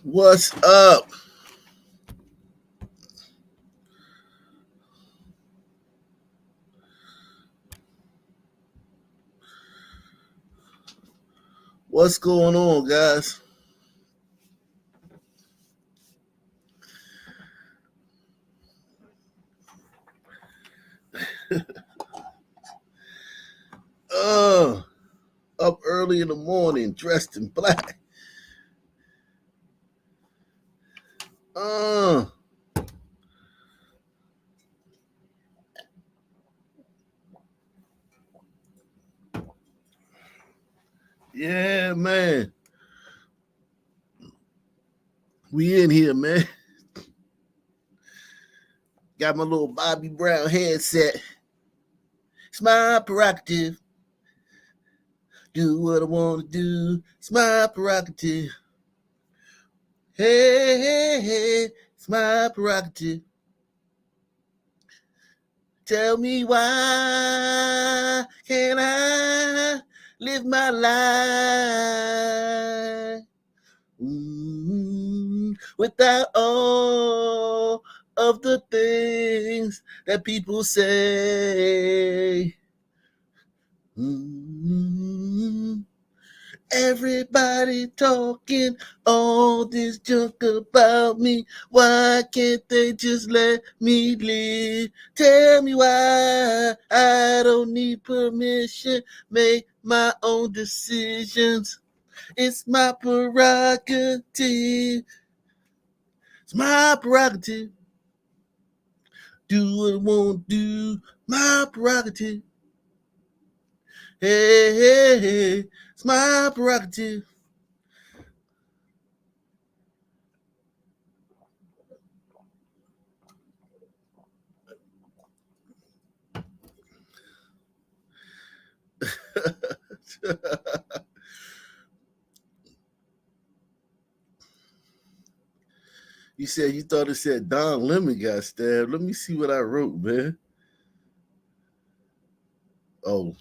What's up? What's going on, guys? Uh, Up early in the morning, dressed in black. Uh, yeah, man. We in here, man. Got my little Bobby Brown headset. It's my prerogative. Do what I want to do. It's my prerogative. Hey, hey, hey. It's my prerogative. Tell me why can't I live my life? Without all of the things that people say. Mm, Everybody talking all this junk about me. Why can't they just let me live? Tell me why I don't need permission. Make my own decisions. It's my prerogative. It's my prerogative. Do what I want to do. My prerogative. Hey, hey, hey. It's my prerogative. You said you thought it said Don Lemon got stabbed. Let me see what I wrote, man. Oh,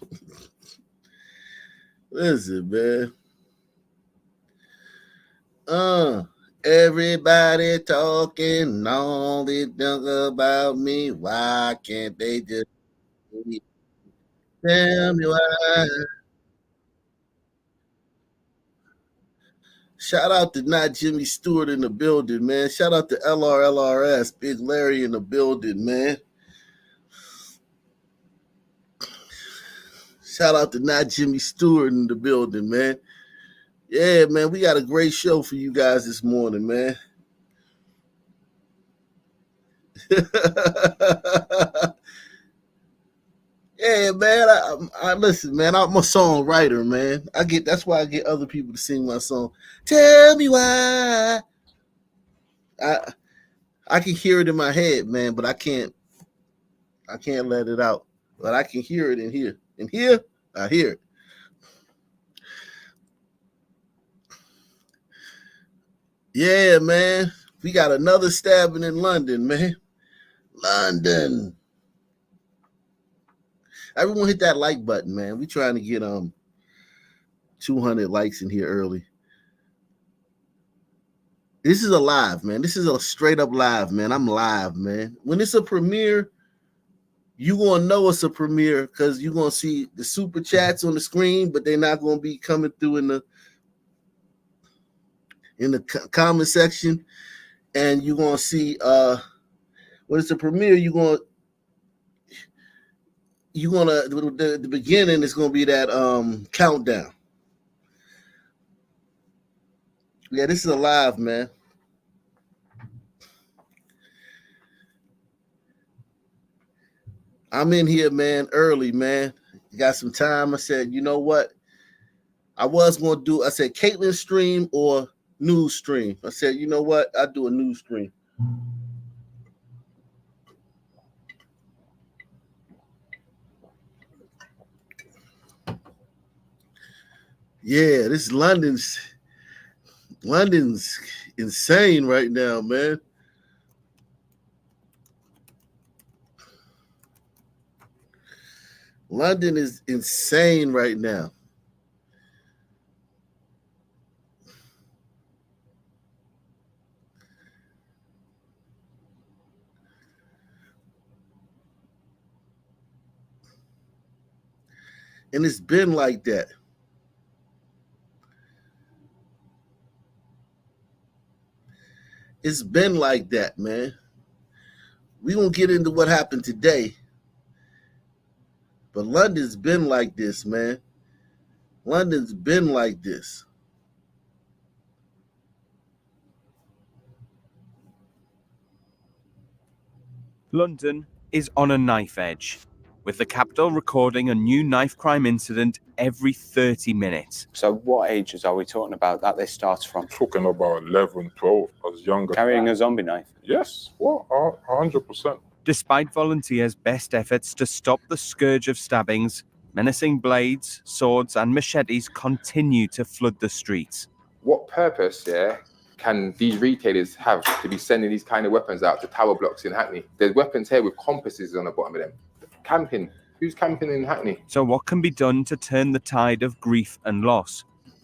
listen, man. Uh, Everybody talking all this junk about me. Why can't they just tell me why? Shout out to not Jimmy Stewart in the building, man. Shout out to LRLRS, Big Larry in the building, man. Shout out to not Jimmy Stewart in the building, man. Yeah, man, we got a great show for you guys this morning, man. Yeah, man. I listen, man. I'm a songwriter, man. I get that's why I get other people to sing my song. Tell me why. I I can hear it in my head, man, but I can't let it out. But I can hear it in here. In here, I hear it. Yeah, man. We got another stabbing in London, man. London. Everyone hit that like button, man. We trying to get 200 likes in here early. This is a live, man. This is a straight up live, man. I'm live, man. When it's a premiere, you gonna know it's a premiere because you're gonna see the super chats on the screen, but they're not gonna be coming through in the comment section. And you're gonna see when it's a premiere, you're gonna the beginning is gonna be that countdown. Yeah, this is a live, man. I'm in here, man, early, man. Got some time. I said, you know what? I said Caitlin stream or news stream. I said, you know what? I do a news stream. Yeah, this London's insane right now, man. London is insane right now. And it's been like that. It's been like that, man. We won't get into what happened today, but London's been like this, man. London's been like this. London is on a knife edge, with the capital recording a new knife crime incident every 30 minutes. So what ages are we talking about that this starts from? Talking about 11, 12, I was younger. Carrying a zombie knife? Yes, what? 100%. Despite volunteers' best efforts to stop the scourge of stabbings, menacing blades, swords and machetes continue to flood the streets. What purpose, can these retailers have to be sending these kind of weapons out to tower blocks in Hackney? There's weapons here with compasses on the bottom of them. Camping. Who's camping in Hackney? So what can be done to turn the tide of grief and loss?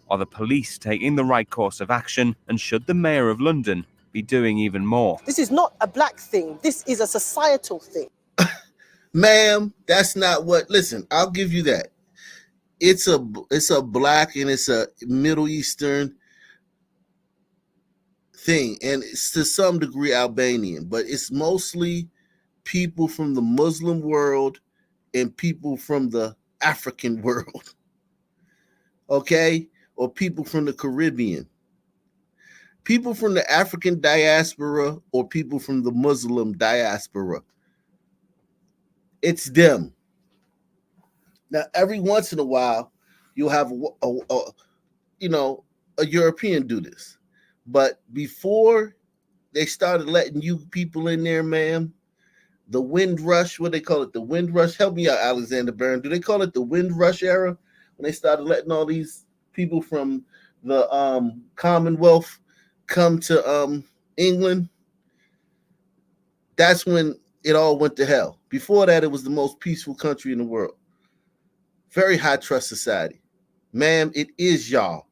Are the police taking the right course of action? And should the Mayor of London be doing even more? This is not a black thing. This is a societal thing. Ma'am, that's not what, listen, I'll give you that. It's a black and it's a Middle Eastern thing, and it's to some degree Albanian, but it's mostly people from the Muslim world and people from the African world, okay? Or people from the Caribbean. People from the African diaspora or people from the Muslim diaspora. It's them. Now, every once in a while, you'll have a European do this. But before they started letting you people in there, ma'am, the Windrush, what they call it, the Windrush, help me out, Alexander Byrne. Do they call it the Windrush era? When they started letting all these people from the Commonwealth come to England, that's when it all went to hell. Before that, it was the most peaceful country in the world. Very high trust society. Ma'am, it is y'all.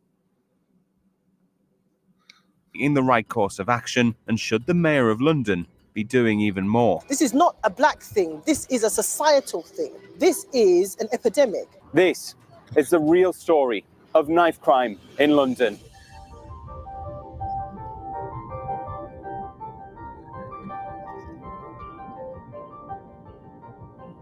In the right course of action, and should the Mayor of London be doing even more? This is not a black thing. This is a societal thing. This is an epidemic. This is the real story of knife crime in London.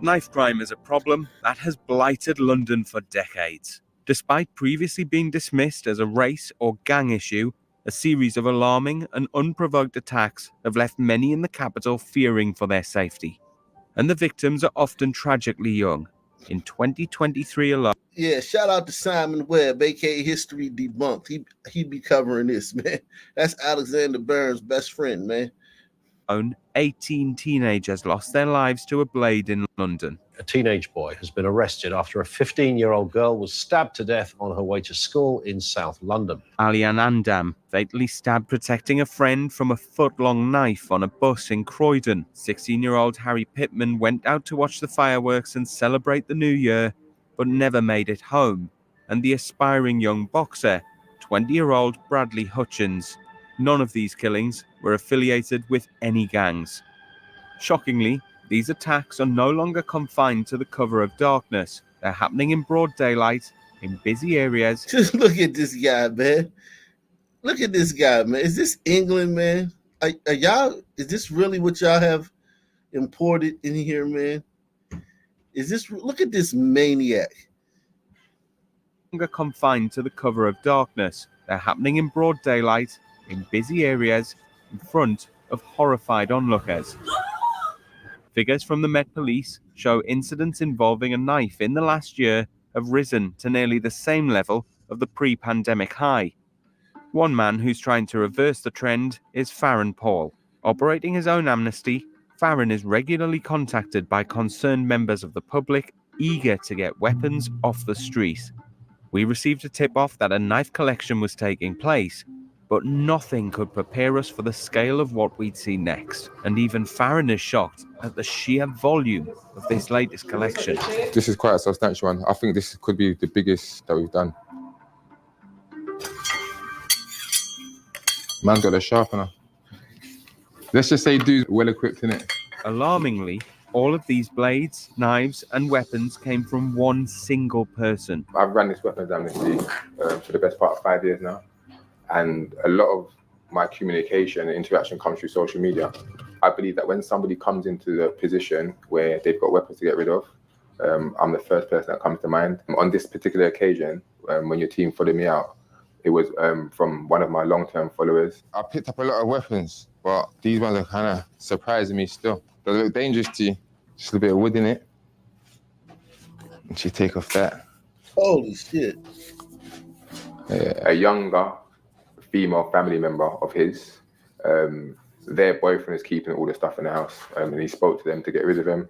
Knife crime is a problem that has blighted London for decades. Despite previously being dismissed as a race or gang issue, a series of alarming and unprovoked attacks have left many in the capital fearing for their safety. And the victims are often tragically young. In 2023 alone, yeah, shout out to Simon Webb, aka History Debunked. He be covering this, man. That's Alexander Byrne's best friend, man. 18 teenagers lost their lives to a blade in London. A teenage boy has been arrested after a 15-year-old girl was stabbed to death on her way to school in South London. Alian Andam fatally stabbed protecting a friend from a foot-long knife on a bus in Croydon. 16-year-old Harry Pittman went out to watch the fireworks and celebrate the new year, but never made it home. And the aspiring young boxer, 20-year-old Bradley Hutchins. None of these killings were affiliated with any gangs. Shockingly, these attacks are no longer confined to the cover of darkness. They're happening in broad daylight, in busy areas. Just look at this guy, man. Look at this guy, man. Is this England, man? Are y'all, is this really what y'all have imported in here, man? Is this, look at this maniac. Longer confined to the cover of darkness. They're happening in broad daylight, in busy areas, in front of horrified onlookers. Figures from the Met Police show incidents involving a knife in the last year have risen to nearly the same level of the pre-pandemic high. One man who's trying to reverse the trend is Farron Paul. Operating his own amnesty, Farron is regularly contacted by concerned members of the public eager to get weapons off the street. We received a tip-off that a knife collection was taking place, but nothing could prepare us for the scale of what we'd see next. And even Farron is shocked at the sheer volume of this latest collection. This is quite a substantial one. I think this could be the biggest that we've done. Man's got a sharpener. Let's just say dude's well equipped in it. Alarmingly, All of these blades, knives, and weapons came from one single person. I've run this weapons amnesty for the best part of 5 years now, and a lot of my communication and interaction comes through social media. I believe that when somebody comes into the position where they've got weapons to get rid of, I'm the first person that comes to mind. On this particular occasion, when your team followed me out, it was from one of my long-term followers. I picked up a lot of weapons, but these ones are kind of surprising me still. They look dangerous to you. Just a bit of wood in it. And you take off that. Holy shit. A younger female family member of his, their boyfriend is keeping all the stuff in the house, and he spoke to them to get rid of him,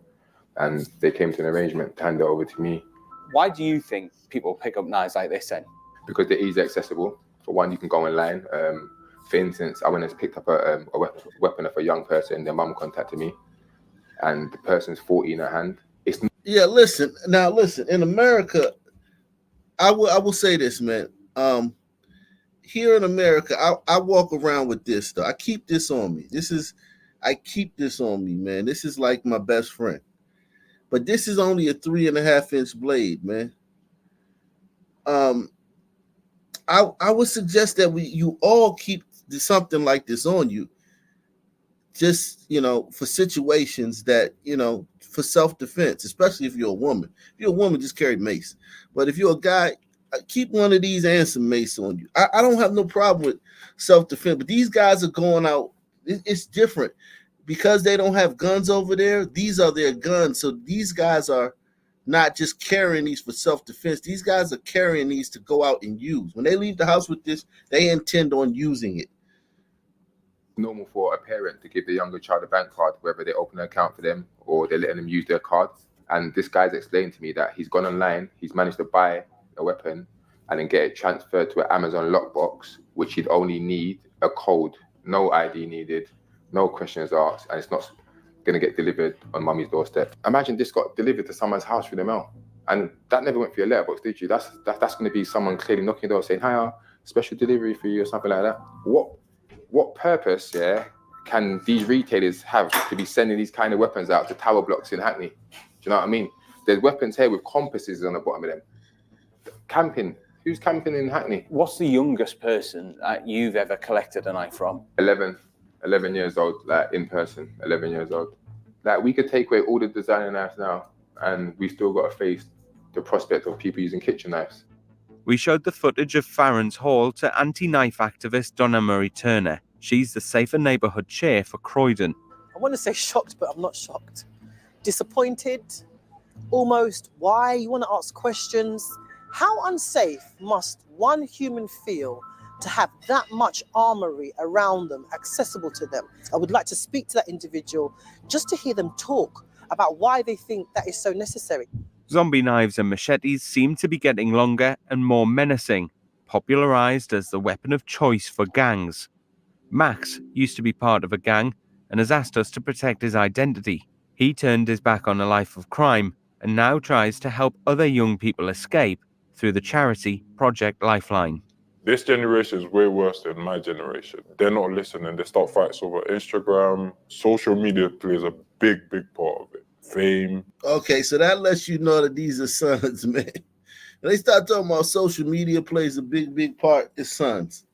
and they came to an arrangement to hand it over to me. Why do you think people pick up knives like this then? Because they're easily accessible. For one, you can go online. For instance, I went and picked up a weapon of a young person. Their mum contacted me, and the person's 40 in her hand. Yeah, listen. In America, I will say this, man. Here in America, I walk around with this though. I keep this on me. I keep this on me, man. This is like my best friend. But this is only a 3.5-inch blade, man. I would suggest that you all keep something like this on you, just for situations that for self-defense, especially if you're a woman. If you're a woman, just carry mace. But if you're a guy, keep one of these and some mace on you. I don't have no problem with self-defense, but these guys are going out. It's different because they don't have guns over there. These are their guns, so these guys are not just carrying these for self-defense. These guys are carrying these to go out and use. When they leave the house with this, they intend on using it. Normal for a parent to give their younger child a bank card, whether they open an account for them or they're letting them use their card. And this guy's explained to me that he's gone online, he's managed to buy a weapon and then get it transferred to an Amazon lockbox, which he'd only need a code, no ID needed, no questions asked, and it's not going to get delivered on mummy's doorstep. Imagine this got delivered to someone's house through the mail, and that never went through your letterbox, did you? That's going to be someone clearly knocking the door saying, "Hi, special delivery for you," or something like that. What purpose, can these retailers have to be sending these kind of weapons out to tower blocks in Hackney? Do you know what I mean? There's weapons here with compasses on the bottom of them. Camping. Who's camping in Hackney? What's the youngest person that you've ever collected a knife from? 11 years old, in person, 11 years old. We could take away all the designer knives now, and we still got to face the prospect of people using kitchen knives. We showed the footage of Farron's Hall to anti-knife activist Donna Murray Turner. She's the Safer Neighbourhood Chair for Croydon. I want to say shocked, but I'm not shocked. Disappointed, almost. Why? You want to ask questions. How unsafe must one human feel to have that much armory around them, accessible to them? I would like to speak to that individual just to hear them talk about why they think that is so necessary. Zombie knives and machetes seem to be getting longer and more menacing, popularised as the weapon of choice for gangs. Max used to be part of a gang and has asked us to protect his identity. He turned his back on a life of crime and now tries to help other young people escape through the charity Project Lifeline. This generation is way worse than my generation. They're not listening. They start fights over Instagram. Social media plays a big, big part of it. Fame. Okay, so that lets you know that these are sons, man. When they start talking about social media plays a big, big part, it's sons.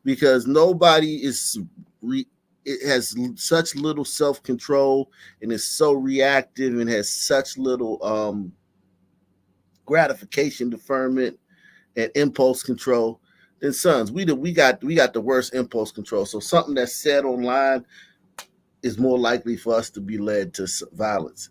Because nobody it has such little self-control and is so reactive and has such little gratification deferment and impulse control than sons. We got the worst impulse control. So something that's said online is more likely for us to be led to violence.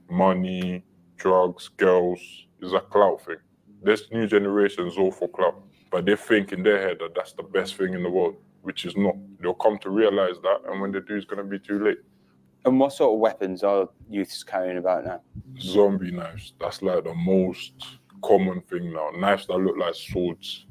Money, drugs, girls is a clout thing. This new generation is all for clout, but they think in their head that that's the best thing in the world, which is not. They'll come to realize that, and when they do, it's going to be too late. And what sort of weapons are youths carrying about now? Zombie knives. That's like the most common thing now. Knives that look like swords.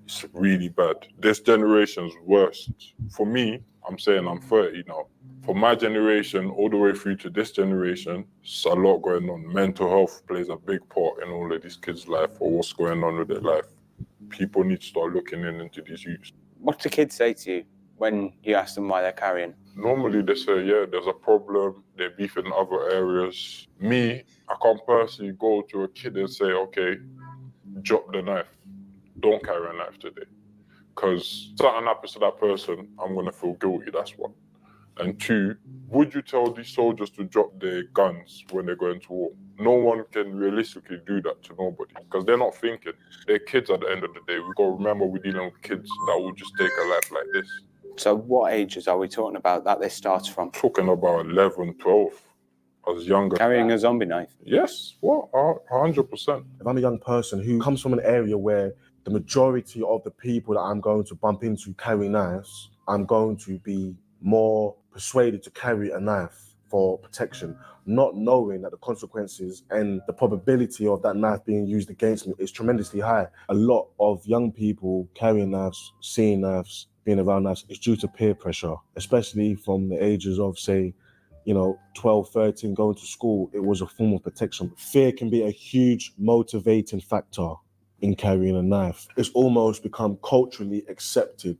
It's really bad. This generation's worst. For me, I'm saying I'm 30 now. For my generation, all the way through to this generation, it's a lot going on. Mental health plays a big part in all of these kids' life, or what's going on with their life. People need to start looking into these youths. What do kids say to you when you ask them why they're carrying? Normally they say, yeah, there's a problem, they're beefing in other areas. Me, I can't personally go to a kid and say, okay, drop the knife. Don't carry a knife today. Because something happens to that person, I'm going to feel guilty, that's one. And two, would you tell these soldiers to drop their guns when they're going to war? No one can realistically do that to nobody because they're not thinking. They're kids at the end of the day. We've got to remember we're dealing with kids that will just take a life like this. So what ages are we talking about that this starts from? Talking about 11, 12, as younger. Carrying a zombie knife? Yes, well, 100%. If I'm a young person who comes from an area where the majority of the people that I'm going to bump into carry knives, I'm going to be more persuaded to carry a knife for protection, not knowing that the consequences and the probability of that knife being used against me is tremendously high. A lot of young people carrying knives, seeing knives, being around knives is due to peer pressure, especially from the ages of, say, 12, 13, going to school. It was a form of protection. Fear can be a huge motivating factor in carrying a knife. It's almost become culturally accepted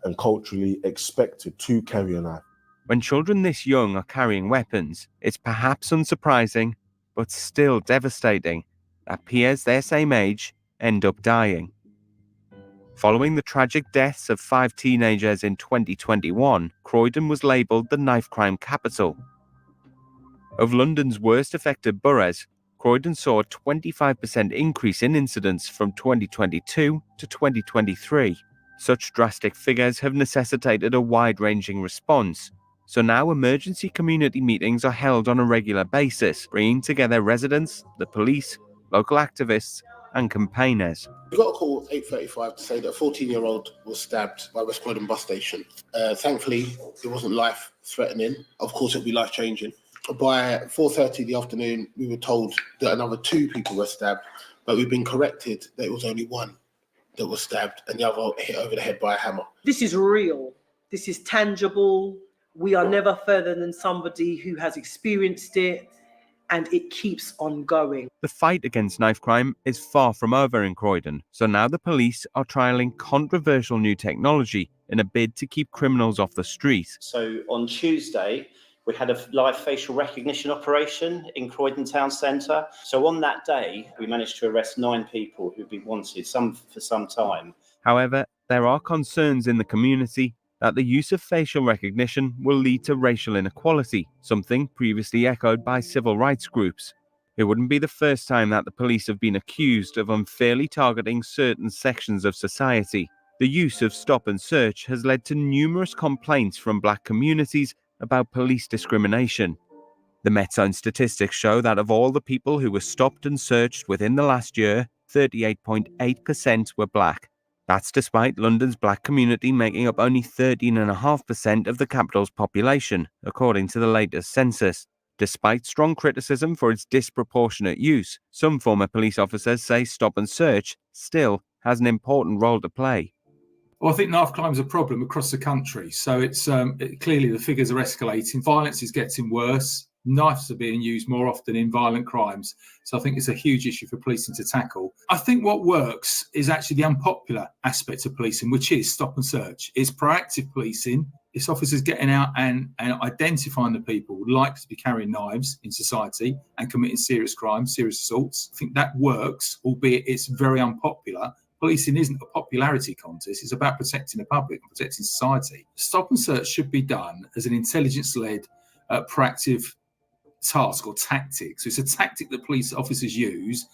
and culturally expected to carry a knife. When children this young are carrying weapons, it's perhaps unsurprising, but still devastating, that peers their same age end up dying. Following the tragic deaths of 5 teenagers in 2021, Croydon was labelled the knife crime capital. Of London's worst affected boroughs, Croydon saw a 25% increase in incidents from 2022 to 2023. Such drastic figures have necessitated a wide-ranging response, so now emergency community meetings are held on a regular basis, bringing together residents, the police, local activists and campaigners. We got a call at 8:35 to say that a 14-year-old was stabbed by West Croydon bus station. Thankfully, it wasn't life-threatening. Of course, it'll be life-changing. By 4:30 in the afternoon, we were told that another 2 people were stabbed, but we've been corrected that it was only 1 that was stabbed and the other hit over the head by a hammer. This is real. This is tangible. We are never further than somebody who has experienced it, and it keeps on going. The fight against knife crime is far from over in Croydon, so now the police are trialling controversial new technology in a bid to keep criminals off the street. So on Tuesday, we had a live facial recognition operation in Croydon Town Centre. So on that day, we managed to arrest 9 people who've been wanted for some time. However, there are concerns in the community that the use of facial recognition will lead to racial inequality, something previously echoed by civil rights groups. It wouldn't be the first time that the police have been accused of unfairly targeting certain sections of society. The use of stop and search has led to numerous complaints from black communities about police discrimination. The Met's own statistics show that of all the people who were stopped and searched within the last year, 38.8% were black. That's despite London's black community making up only 13.5% of the capital's population, according to the latest census. Despite strong criticism for its disproportionate use, some former police officers say stop and search still has an important role to play. Well, I think knife crime is a problem across the country. So it's clearly the figures are escalating. Violence is getting worse. Knives are being used more often in violent crimes. So I think it's a huge issue for policing to tackle. I think what works is actually the unpopular aspect of policing, which is stop and search. It's proactive policing. It's officers getting out and identifying the people who like to be carrying knives in society and committing serious crimes, serious assaults. I think that works, albeit it's very unpopular. Policing isn't a popularity contest. It's about protecting the public and protecting society. Stop and search should be done as an intelligence-led, proactive task or tactic. So it's a tactic that police officers use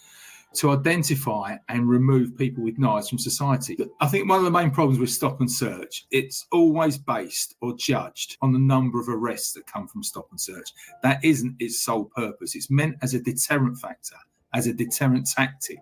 to identify and remove people with knives from society. I think one of the main problems with stop and search, it's always based or judged on the number of arrests that come from stop and search. That isn't its sole purpose. It's meant as a deterrent factor, as a deterrent tactic.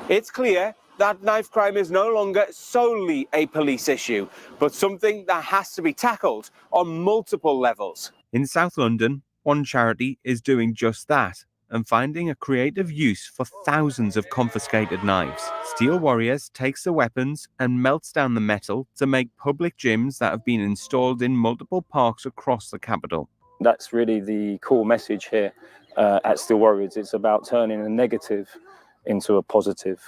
It's clear that knife crime is no longer solely a police issue, but something that has to be tackled on multiple levels. In South London, one charity is doing just that and finding a creative use for thousands of confiscated knives. Steel Warriors takes the weapons and melts down the metal to make public gyms that have been installed in multiple parks across the capital. That's really the core message here at Steel Warriors. It's about turning a negative into a positive.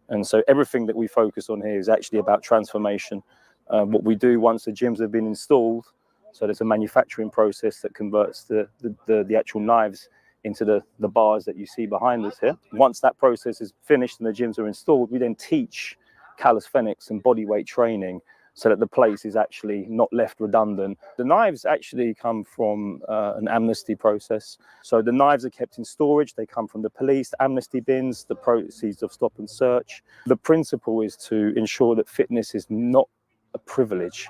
And so everything that we focus on here is actually about transformation What we do once the gyms have been installed, so there's a manufacturing process that converts the actual knives into the bars that you see behind us here. Once that process is finished and the gyms are installed, we then teach calisthenics and bodyweight training so that the place is actually not left redundant. The knives actually come from an amnesty process. So the knives are kept in storage. They come from the police, amnesty bins, the proceeds of stop and search. The principle is to ensure that fitness is not a privilege.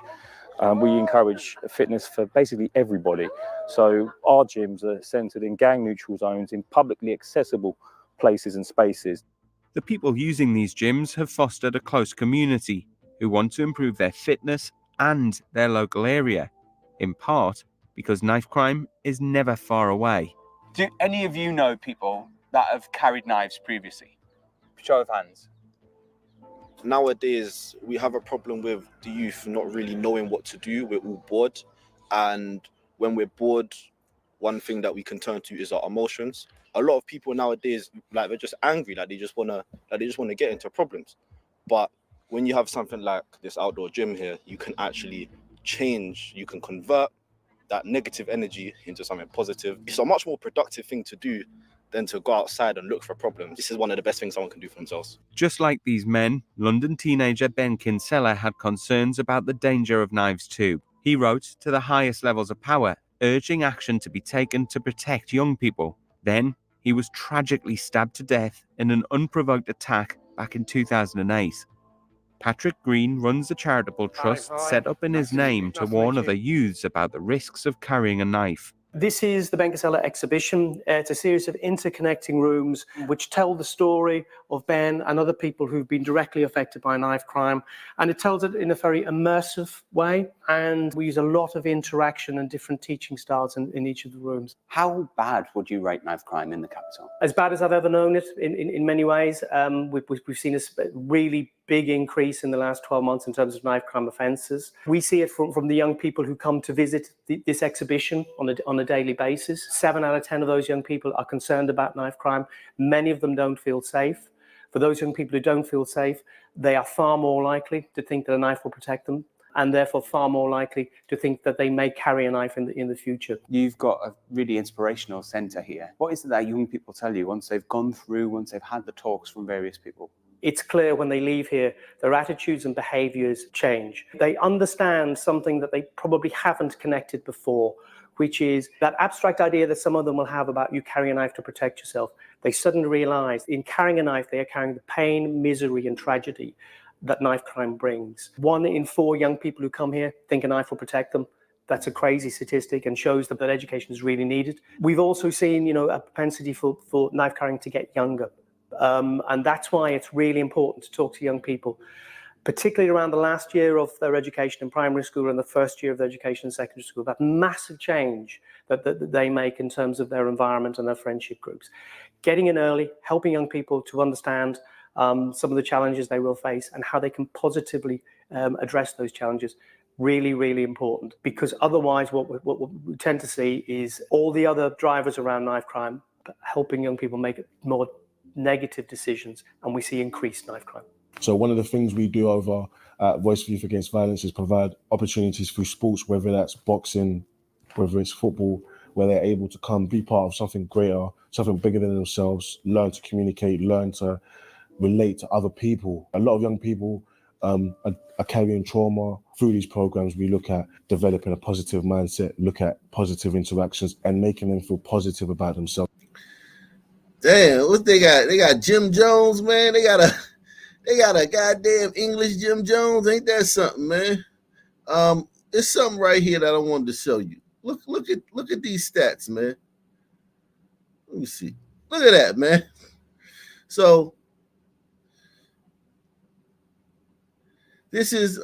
We encourage fitness for basically everybody. So our gyms are centered in gang neutral zones in publicly accessible places and spaces. The people using these gyms have fostered a close community who want to improve their fitness and their local area, in part because knife crime is never far away. Do any of you know people that have carried knives previously? Show of hands. Nowadays, we have a problem with the youth not really knowing what to do. We're all bored. And when we're bored, one thing that we can turn to is our emotions. A lot of people nowadays, like, they're just angry, like they just wanna get into problems. But when you have something like this outdoor gym here, you can actually change, you can convert that negative energy into something positive. It's a much more productive thing to do than to go outside and look for problems. This is one of the best things someone can do for themselves. Just like these men, London teenager Ben Kinsella had concerns about the danger of knives too. He wrote to the highest levels of power, urging action to be taken to protect young people. Then he was tragically stabbed to death in an unprovoked attack back in 2008. Patrick Green runs a charitable trust set up in his name to warn other youths about the risks of carrying a knife. This is the Ben Kinsella exhibition. It's a series of interconnecting rooms which tell the story of Ben and other people who've been directly affected by knife crime. And it tells it in a very immersive way. And we use a lot of interaction and different teaching styles in each of the rooms. How bad would you rate knife crime in the capital? As bad as I've ever known it in many ways. We've seen a really big increase in the last 12 months in terms of knife crime offences. We see it from the young people who come to visit this exhibition on a daily basis. 7 out of 10 of those young people are concerned about knife crime. Many of them don't feel safe. For those young people who don't feel safe, they are far more likely to think that a knife will protect them, and therefore far more likely to think that they may carry a knife in the future. You've got a really inspirational centre here. What is it that young people tell you once they've gone through, once they've had the talks from various people? It's clear when they leave here, their attitudes and behaviours change. They understand something that they probably haven't connected before, which is that abstract idea that some of them will have about you carrying a knife to protect yourself. They suddenly realise in carrying a knife, they are carrying the pain, misery and tragedy that knife crime brings. 1 in 4 young people who come here think a knife will protect them. That's a crazy statistic and shows that education is really needed. We've also seen, a propensity for knife carrying to get younger. And that's why it's really important to talk to young people, particularly around the last year of their education in primary school and the first year of their education in secondary school, that massive change that they make in terms of their environment and their friendship groups. Getting in early, helping young people to understand some of the challenges they will face and how they can positively address those challenges. Really, really important, because otherwise what we tend to see is all the other drivers around knife crime helping young people make more negative decisions, and we see increased knife crime. So one of the things we do over at Voice for Youth Against Violence is provide opportunities through sports, whether that's boxing, whether it's football, where they're able to come be part of something greater, something bigger than themselves, learn to communicate, learn to relate to other people. A lot of young people are carrying trauma. Through these programs, we look at developing a positive mindset, look at positive interactions and making them feel positive about themselves. Damn, what they got? They got Jim Jones, man. They got a goddamn English Jim Jones. Ain't that something, man? There's something right here that I wanted to show you. Look at these stats, man. Let me see. Look at that, man. So this is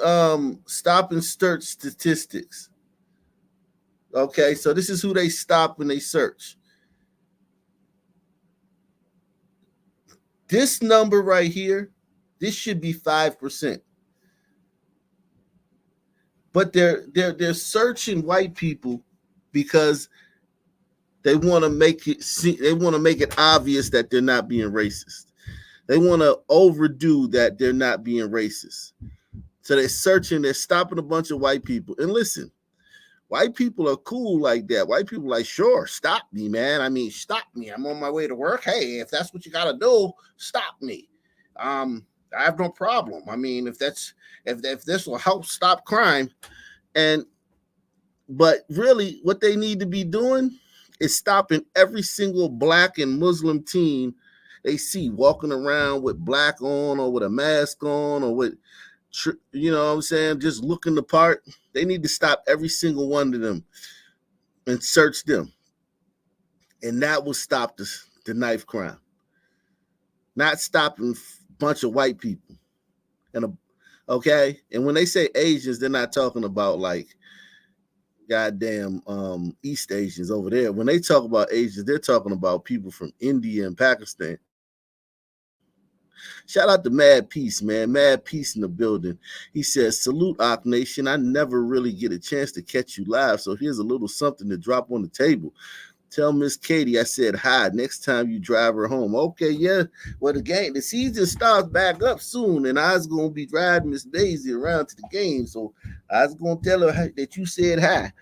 stop and search statistics. Okay, so this is who they stop when they search. This number right here, this should be 5%. But they're searching white people because they want to make it obvious that they're not being racist. They want to overdo that they're not being racist. So they're searching, they're stopping a bunch of white people. And listen, white people are cool like that. White people are like, sure, stop me, man. I mean, stop me. I'm on my way to work. Hey, if that's what you gotta do, stop me. I have no problem. I mean, if this will help stop crime. But really what they need to be doing is stopping every single black and Muslim teen they see walking around with black on or with a mask on or with, you know what I'm saying, just looking the part. They need to stop every single one of them and search them. And that will stop the knife crime. Not stopping a bunch of white people. Okay? And when they say Asians, they're not talking about like goddamn East Asians over there. When they talk about Asians, they're talking about people from India and Pakistan. Shout out to Mad Peace, man. Mad Peace in the building. He says, salute, Ock Nation. I never really get a chance to catch you live, so here's a little something to drop on the table. Tell Miss Katie I said hi next time you drive her home. Okay, yeah. Well, the season starts back up soon, and I was going to be driving Miss Daisy around to the game, so I was going to tell her that you said hi.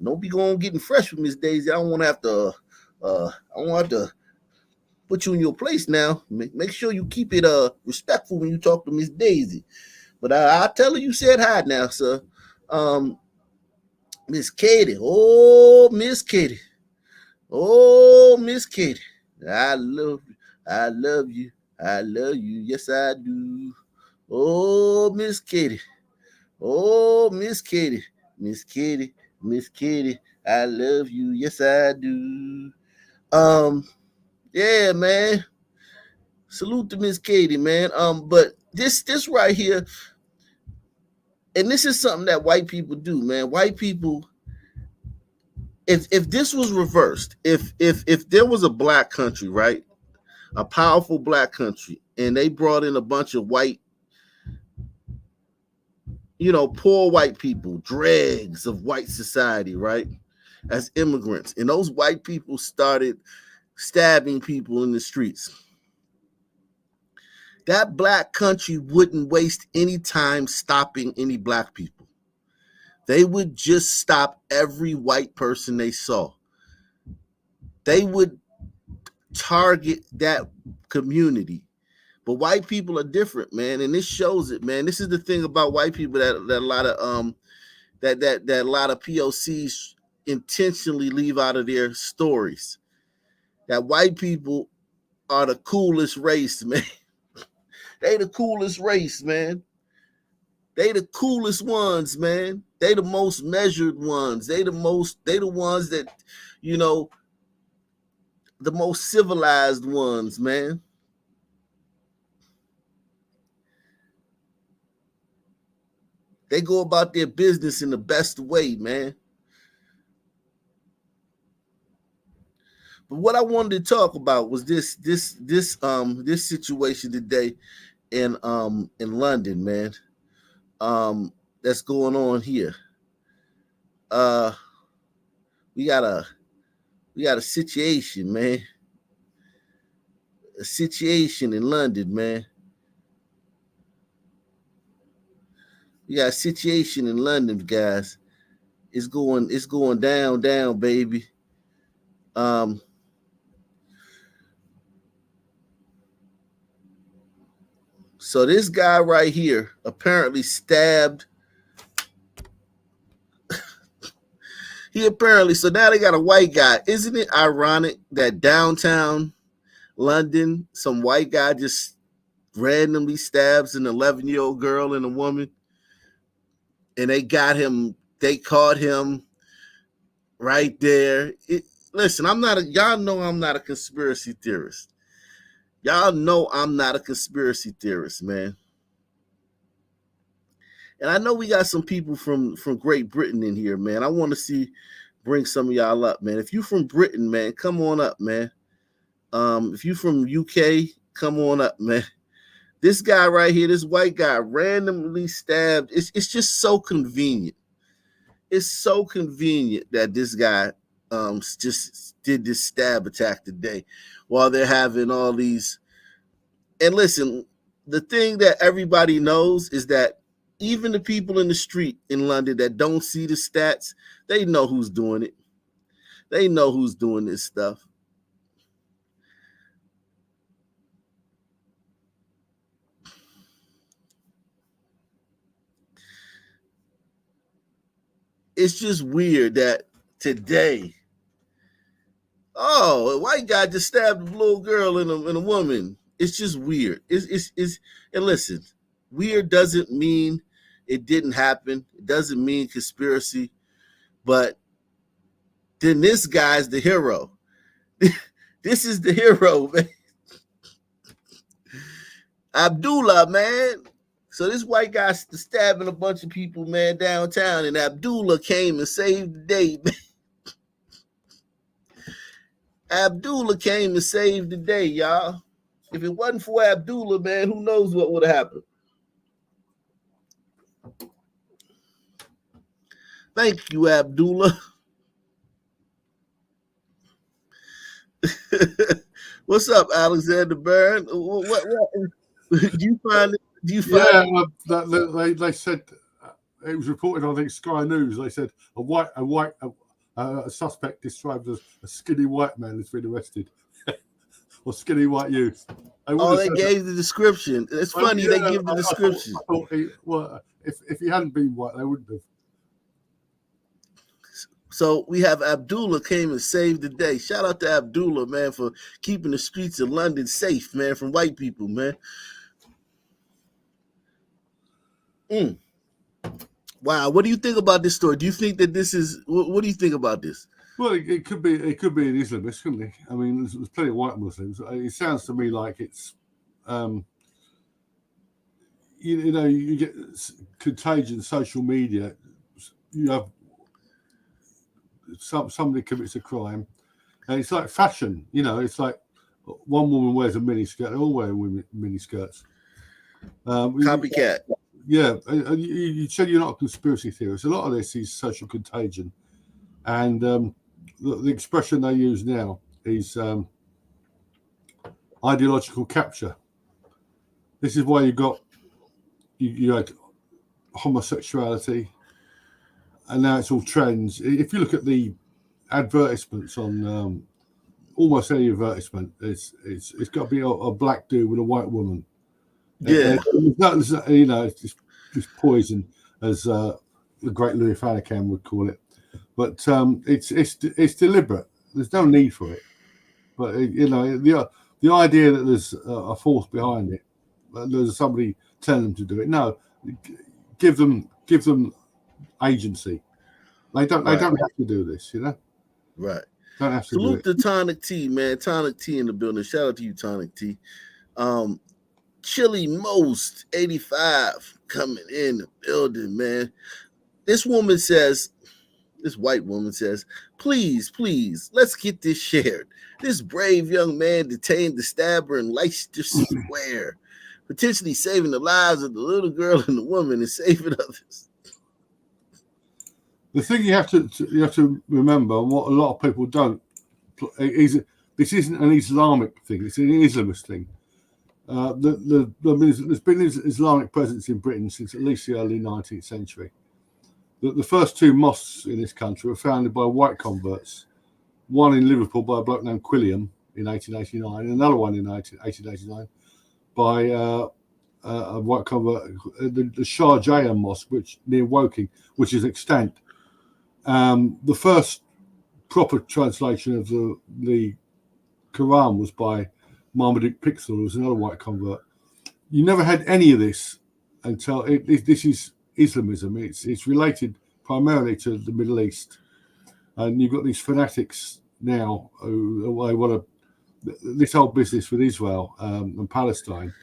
Don't be going getting fresh with Miss Daisy. I don't want to have to put you in your place now. Make sure you keep it respectful when you talk to Miss Daisy. But I'll tell her you said hi now, sir. Miss Katie. Oh, Miss Katie. Oh, Miss Katie. I love you. I love you. I love you. Yes, I do. Oh, Miss Katie. Oh, Miss Katie. Miss Katie. Miss Katie. I love you. Yes, I do. Yeah, man. Salute to Miss Katie, man. But this right here, and this is something that white people do, man. White people, if this was reversed, if there was a black country, right, a powerful black country, and they brought in a bunch of white, you know, poor white people, dregs of white society, right, as immigrants, and those white people started stabbing people in the streets, that black country wouldn't waste any time stopping any black people. They would just stop every white person they saw. They would target that community. But white people are different, man, and this shows it, man. This is the thing about white people that a lot of that a lot of POCs intentionally leave out of their stories. That white people are the coolest race, man. They the coolest race, man. They the coolest ones, man. They the most measured ones. They the ones that, you know, the most civilized ones, man. They go about their business in the best way, man. But what I wanted to talk about was this situation today in London, man. That's going on here. We got a situation, man. A situation in London, man. We got a situation in London, guys. It's going down, baby. So this guy right here apparently stabbed. So now they got a white guy. Isn't it ironic that downtown London, some white guy just randomly stabs an 11-year-old girl and a woman? And they caught him right there. Listen, y'all know I'm not a conspiracy theorist. Y'all know I'm not a conspiracy theorist, man. And I know we got some people from Great Britain in here, man. I want to bring some of y'all up, man. If you from Britain, man, come on up, man. If you from UK, come on up, man. This guy right here, this white guy, randomly stabbed. It's just so convenient. It's so convenient that this guy just did this stab attack today while they're having all these. And listen, the thing that everybody knows is that even the people in the street in London that don't see the stats, they know who's doing it. They know who's doing this stuff. It's just weird that today, a white guy just stabbed a little girl and a woman. It's just weird. And listen, weird doesn't mean it didn't happen. It doesn't mean conspiracy. But then this guy's the hero. This is the hero, man. Abdullah, man. So this white guy stabbing a bunch of people, man, downtown, and Abdullah came and saved the day, man. Abdullah came and saved the day, y'all. If it wasn't for Abdullah, man, who knows what would have happened. Thank you, Abdullah. What's up, Alexander Byrne? What do you find it? They said it was reported on, I think, Sky News. They said a suspect described as a skinny white man has been arrested, or skinny white youth. They gave the description. It's funny they give the description. I thought if he hadn't been white, they wouldn't have. So we have Abdullah came and saved the day. Shout out to Abdullah, man, for keeping the streets of London safe, man, from white people, man. Wow, what do you think about this story? Do you think that this is? What do you think about this? Well, it could be an Islamist, couldn't it? I mean, there's plenty of white Muslims. It sounds to me like it's, you get contagion, social media. You have somebody commits a crime, and it's like fashion. It's like one woman wears a mini skirt, they're all wearing mini skirts. Copycat. Yeah, you said you're not a conspiracy theorist. A lot of this is social contagion, and the expression they use now is ideological capture. This is why you had homosexuality, and now it's all trends. If you look at the advertisements on almost any advertisement, it's got to be a black dude with a white woman. Yeah, it's just poison, as the great Louis Farrakhan would call it. But it's deliberate. There's no need for it. But the idea that there's a force behind it, there's somebody telling them to do it. No, give them agency. They don't have to do this. Right. Don't have to Salute do it. to Tonic T, man. Tonic T in the building. Shout out to you, Tonic T. Chili Most 85 coming in the building, man. This white woman says, please, let's get this shared. This brave young man detained the stabber in Leicester Square, potentially saving the lives of the little girl and the woman and saving others. The thing you have to remember, and what a lot of people don't, is this isn't an Islamic thing. It's an Islamist thing. There's been Islamic presence in Britain since at least the early 19th century. The first two mosques in this country were founded by white converts. One in Liverpool by a bloke named Quilliam in 1889, and another one in 1889 by a white convert, the Shah Jahan Mosque, near Woking, which is extant. The first proper translation of the Quran was by Marmaduke Pixel, who was another white convert. You never had any of this until this is Islamism. It's related primarily to the Middle East, and you've got these fanatics now who want to this whole business with Israel and Palestine.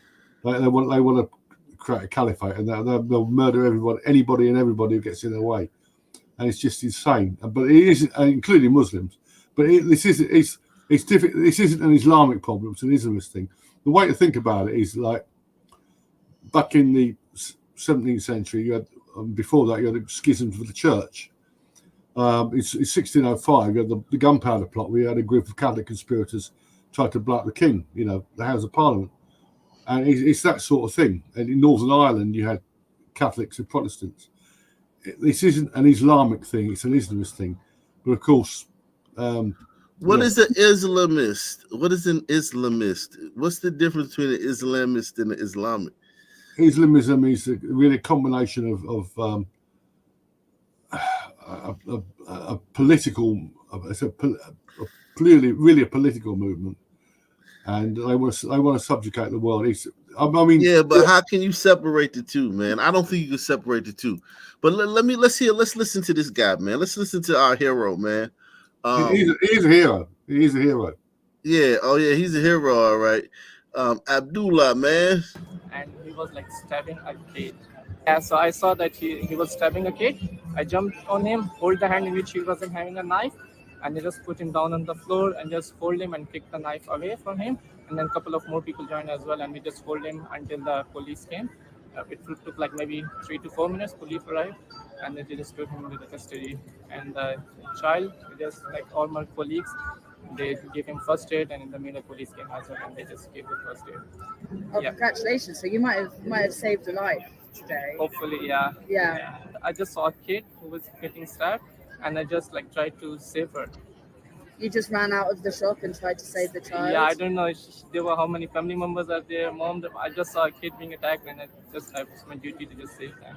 They want to create a caliphate, and they'll murder anybody and everybody who gets in their way, and it's just insane. But it is, including Muslims. But it's different. This isn't an Islamic problem; it's an Islamist thing. The way to think about it is like back in the 17th century, you had before that you had schisms with the church. It's 1605. You had the Gunpowder Plot. We had a group of Catholic conspirators try to blow up the king. The House of Parliament, and it's that sort of thing. And in Northern Ireland, you had Catholics and Protestants. This isn't an Islamic thing; it's an Islamist thing. But of course, what is an Islamist? What is an Islamist? What's the difference between an Islamist and an Islamic? Islamism is really a combination of a political, it's clearly really a political movement, and they want to subjugate the world. Yeah, but how can you separate the two, man? I don't think you can separate the two. But let's listen to this guy, man. Let's listen to our hero, man. He's a hero. He's a hero. Yeah. Oh yeah, he's a hero. All right. Abdullah, man. And he was like stabbing a kid. Yeah, so I saw that he was stabbing a kid. I jumped on him, hold the hand in which he wasn't having a knife, and I just put him down on the floor and just hold him and kick the knife away from him. And then a couple of more people joined as well, and we just hold him until the police came. It took like maybe 3 to 4 minutes. Police arrived, and then they just took him into the custody. And the child, just like all my colleagues, they gave him first aid, and in the middle, police came as well, and they just gave the first aid. Oh, yeah. Congratulations! So you might have saved a life today. Hopefully, yeah. Yeah. I just saw a kid who was getting stabbed, and I just like tried to save her. You just ran out of the shop and tried to save the child? Yeah, I don't know there were how many family members are there, mom. I just saw a kid being attacked, and I just have my duty to just save them.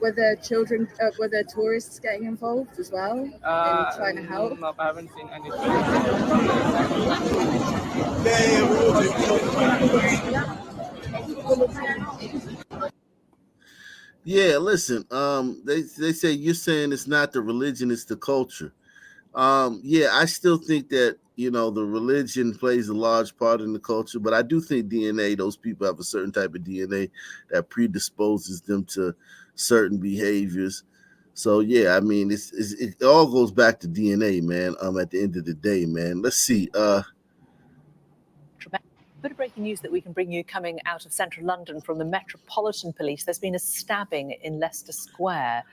Were there children, were there tourists getting involved as well in trying to help? No, I haven't seen any. Yeah, listen. They say you're saying it's not the religion, it's the culture. Yeah, I still think that, the religion plays a large part in the culture, but I do think DNA, those people have a certain type of DNA that predisposes them to certain behaviors. So yeah, I mean, it all goes back to DNA, man. At the end of the day, man. Let's see. Bit of breaking news that we can bring you coming out of central London from the Metropolitan Police. There's been a stabbing in Leicester Square.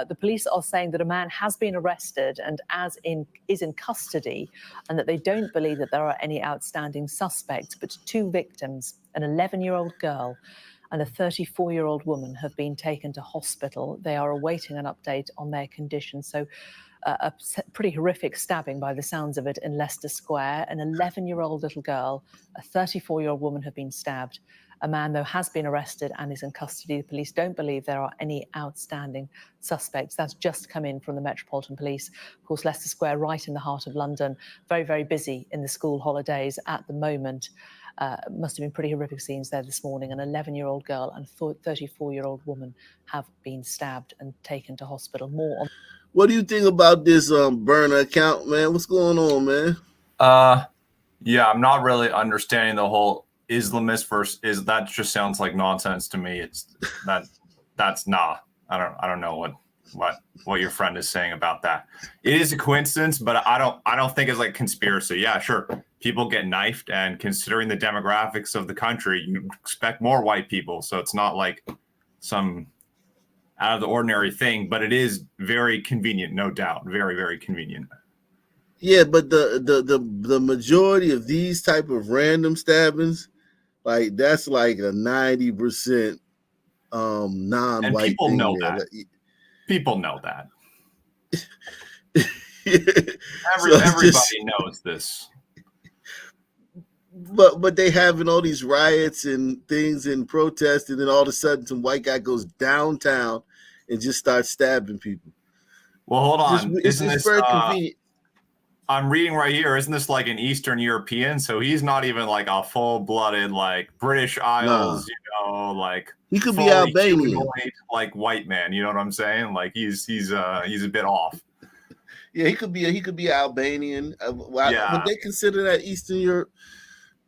The police are saying that a man has been arrested and is in custody, and that they don't believe that there are any outstanding suspects, but 2 victims, an 11-year-old girl and a 34-year-old woman, have been taken to hospital. They are awaiting an update on their condition. So a pretty horrific stabbing by the sounds of it in Leicester Square. An 11-year-old little girl, a 34-year-old woman have been stabbed. A man, though, has been arrested and is in custody. The police don't believe there are any outstanding suspects. That's just come in from the Metropolitan Police. Of course, Leicester Square, right in the heart of London, very, very busy in the school holidays at the moment. Must have been pretty horrific scenes there this morning. An 11-year-old girl and a 34-year-old woman have been stabbed and taken to hospital. More on. What do you think about this burner account, man? What's going on, man? Yeah, I'm not really understanding the whole Islamist versus that just sounds like nonsense to me. It's that's nah. I don't know what your friend is saying about that. It is a coincidence, but I don't think it's like conspiracy. Yeah, sure. People get knifed, and considering the demographics of the country, you expect more white people. So it's not like some out of the ordinary thing, but it is very convenient, no doubt. Very, very convenient. Yeah, but the majority of these type of random stabbings, like that's like a 90% non-white and people thing know there. that. People know that. So Everybody knows this. But they having all these riots and things and protests, and then all of a sudden some white guy goes downtown and just starts stabbing people. Well, hold on. It's very convenient. I'm reading right here. Isn't this like an Eastern European? So he's not even like a full-blooded like British Isles, like he could be fully Albanian, humanoid, like white man. You know what I'm saying? Like he's a bit off. Yeah, he could be Albanian. Yeah. Would they consider that Eastern Europe?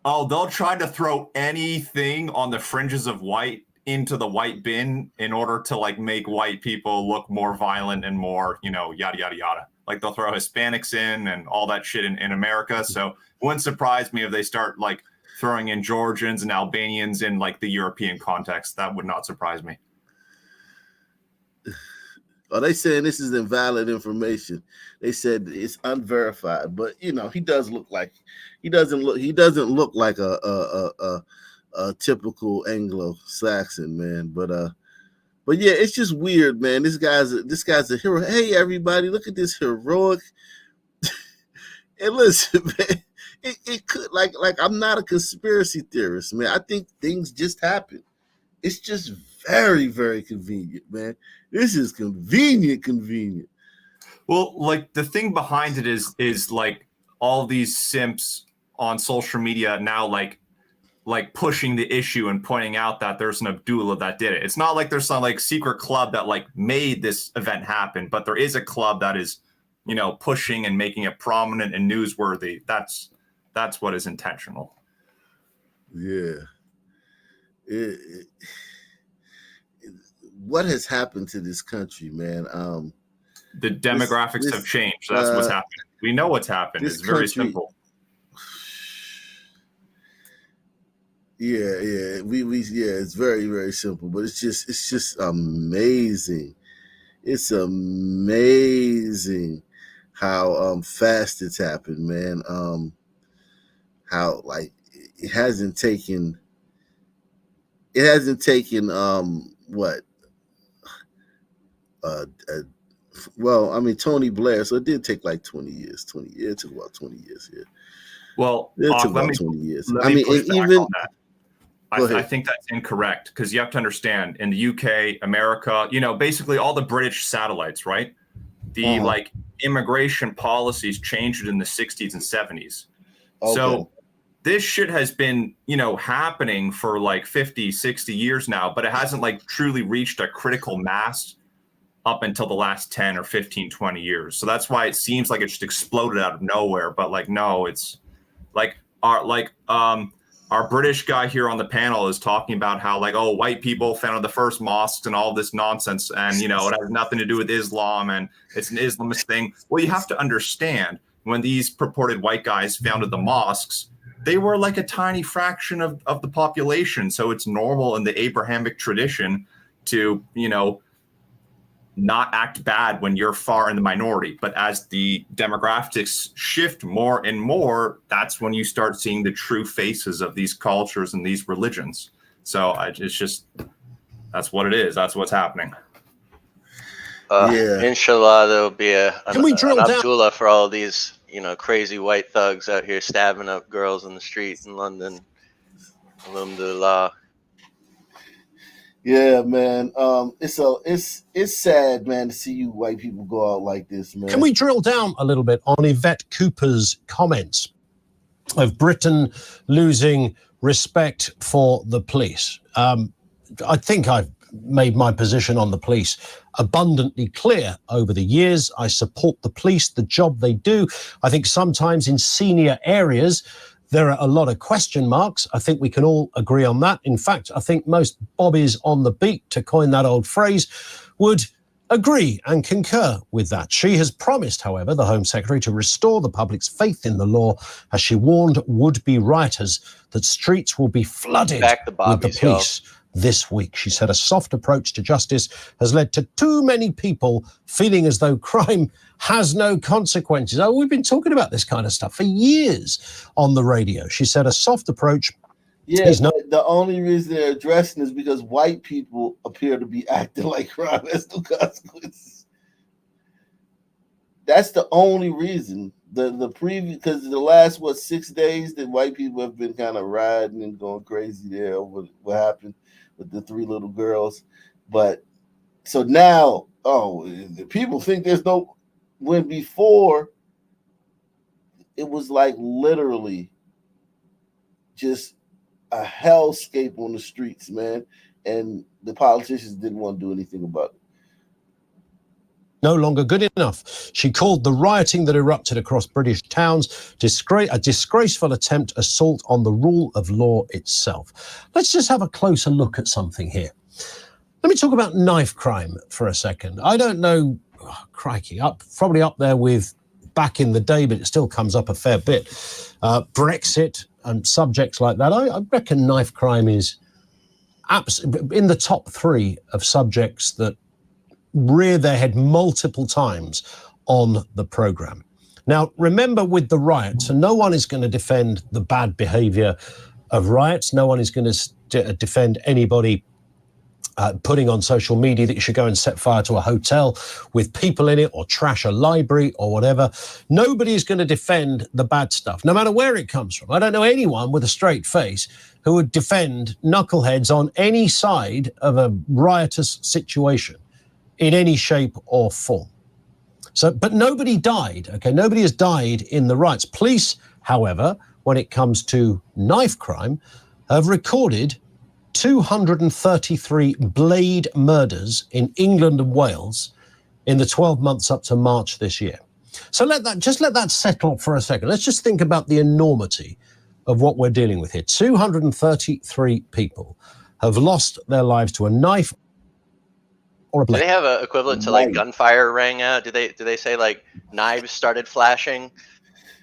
Oh, they'll try to throw anything on the fringes of white into the white bin in order to like make white people look more violent and more, yada, yada, yada. Like they'll throw Hispanics in and all that shit in America. So it wouldn't surprise me if they start like throwing in Georgians and Albanians in like the European context. That would not surprise me. Are they saying this is invalid information? They said it's unverified, but he doesn't look like a typical Anglo-Saxon man. But But yeah, it's just weird, man. This guy's a hero. Hey, everybody, look at this heroic. And listen, man, it could like I'm not a conspiracy theorist, man. I think things just happen. It's just very, very convenient, man. This is convenient. Well, like the thing behind it is like all these simps on social media now like pushing the issue and pointing out that there's an Abdullah that did it. It's not like there's some like secret club that like made this event happen, but there is a club that is, you know, pushing and making it prominent and newsworthy. That's what is intentional. Yeah. What has happened to this country, man? The demographics have changed. That's what's happened. We know what's happened. It's very simple. Yeah. It's very, very simple, but it's just amazing. It's amazing how fast it's happened, man. How like it hasn't taken what? Well, I mean Tony Blair, so it did take like 20 years. It took about 20 years here. Well, it took about 20 years. I mean, even I think that's incorrect because you have to understand in the UK, America, you know, basically all the British satellites, right? The like immigration policies changed in the 60s and 70s. Okay. So this shit has been, you know, happening for like 50, 60 years now, but it hasn't like truly reached a critical mass up until the last 10 or 15, 20 years. So that's why it seems like it just exploded out of nowhere. But like, no, it's like our British guy here on the panel is talking about how like, oh, white people founded the first mosques and all this nonsense. And, you know, it has nothing to do with Islam and it's an Islamist thing. Well, you have to understand when these purported white guys founded the mosques, they were like a tiny fraction of the population. So it's normal in the Abrahamic tradition to, you know, not act bad when you're far in the minority. But as the demographics shift more and more, that's when you start seeing the true faces of these cultures and these religions. So it's just, that's what it is. That's what's happening. Inshallah, there'll be an drill down? Abdullah for all these, you know, crazy white thugs out here stabbing up girls in the street in London. Alhamdulillah. Yeah, man. It's sad, man, to see you white people go out like this, man. Can we drill down a little bit on Yvette Cooper's comments of Britain losing respect for the police? I think I've made my position on the police abundantly clear over the years. I support the police, the job they do. I think sometimes in senior areas, there are a lot of question marks. I think we can all agree on that. In fact, I think most bobbies on the beat, to coin that old phrase, would agree and concur with that. She has promised, however, the Home Secretary to restore the public's faith in the law, as she warned would-be rioters that streets will be flooded with the police this week. She said a soft approach to justice has led to too many people feeling as though crime has no consequences. Oh, we've been talking about this kind of stuff for years on the radio. She said a soft approach is no. The only reason they're addressing is because white people appear to be acting like crime has no consequences. That's the only reason. The previous, because the last 6 days that white people have been kind of riding and going crazy there over what happened with the 3 little girls. But so now, the people think there's no, when before it was like literally just a hellscape on the streets, man. And the politicians didn't want to do anything about it. No longer good enough. She called the rioting that erupted across British towns a disgraceful attempt assault on the rule of law itself. Let's just have a closer look at something here. Let me talk about knife crime for a second. I don't know, crikey, probably up there with back in the day, but it still comes up a fair bit. Brexit and subjects like that. I reckon knife crime is in the top 3 of subjects that rear their head multiple times on the programme. Now, remember with the riots, and no one is going to defend the bad behaviour of riots. No one is going to defend anybody putting on social media that you should go and set fire to a hotel with people in it or trash a library or whatever. Nobody is going to defend the bad stuff, no matter where it comes from. I don't know anyone with a straight face who would defend knuckleheads on any side of a riotous situation in any shape or form. So, but nobody died, okay? Nobody has died in the riots. Police, however, when it comes to knife crime, have recorded 233 blade murders in England and Wales in the 12 months up to March this year. So let that settle for a second. Let's just think about the enormity of what we're dealing with here. 233 people have lost their lives to a knife or a Do blade. they have an equivalent to like gunfire rang out? Do they say like knives started flashing?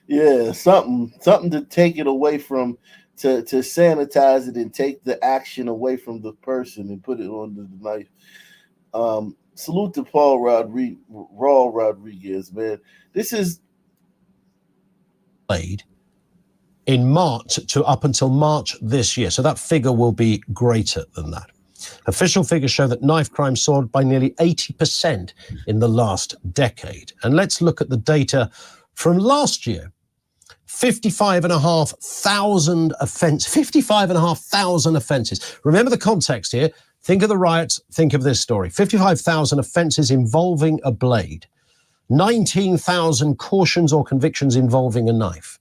Yeah, something to take it away from, to sanitize it and take the action away from the person and put it on the knife. Salute to Paul Rodriguez, man. This is blade in March to up until March this year. So that figure will be greater than that. Official figures show that knife crime soared by nearly 80% in the last decade. And let's look at the data from last year. 55,500 offences. Remember the context here. Think of the riots, think of this story. 55,000 offences involving a blade. 19,000 cautions or convictions involving a knife.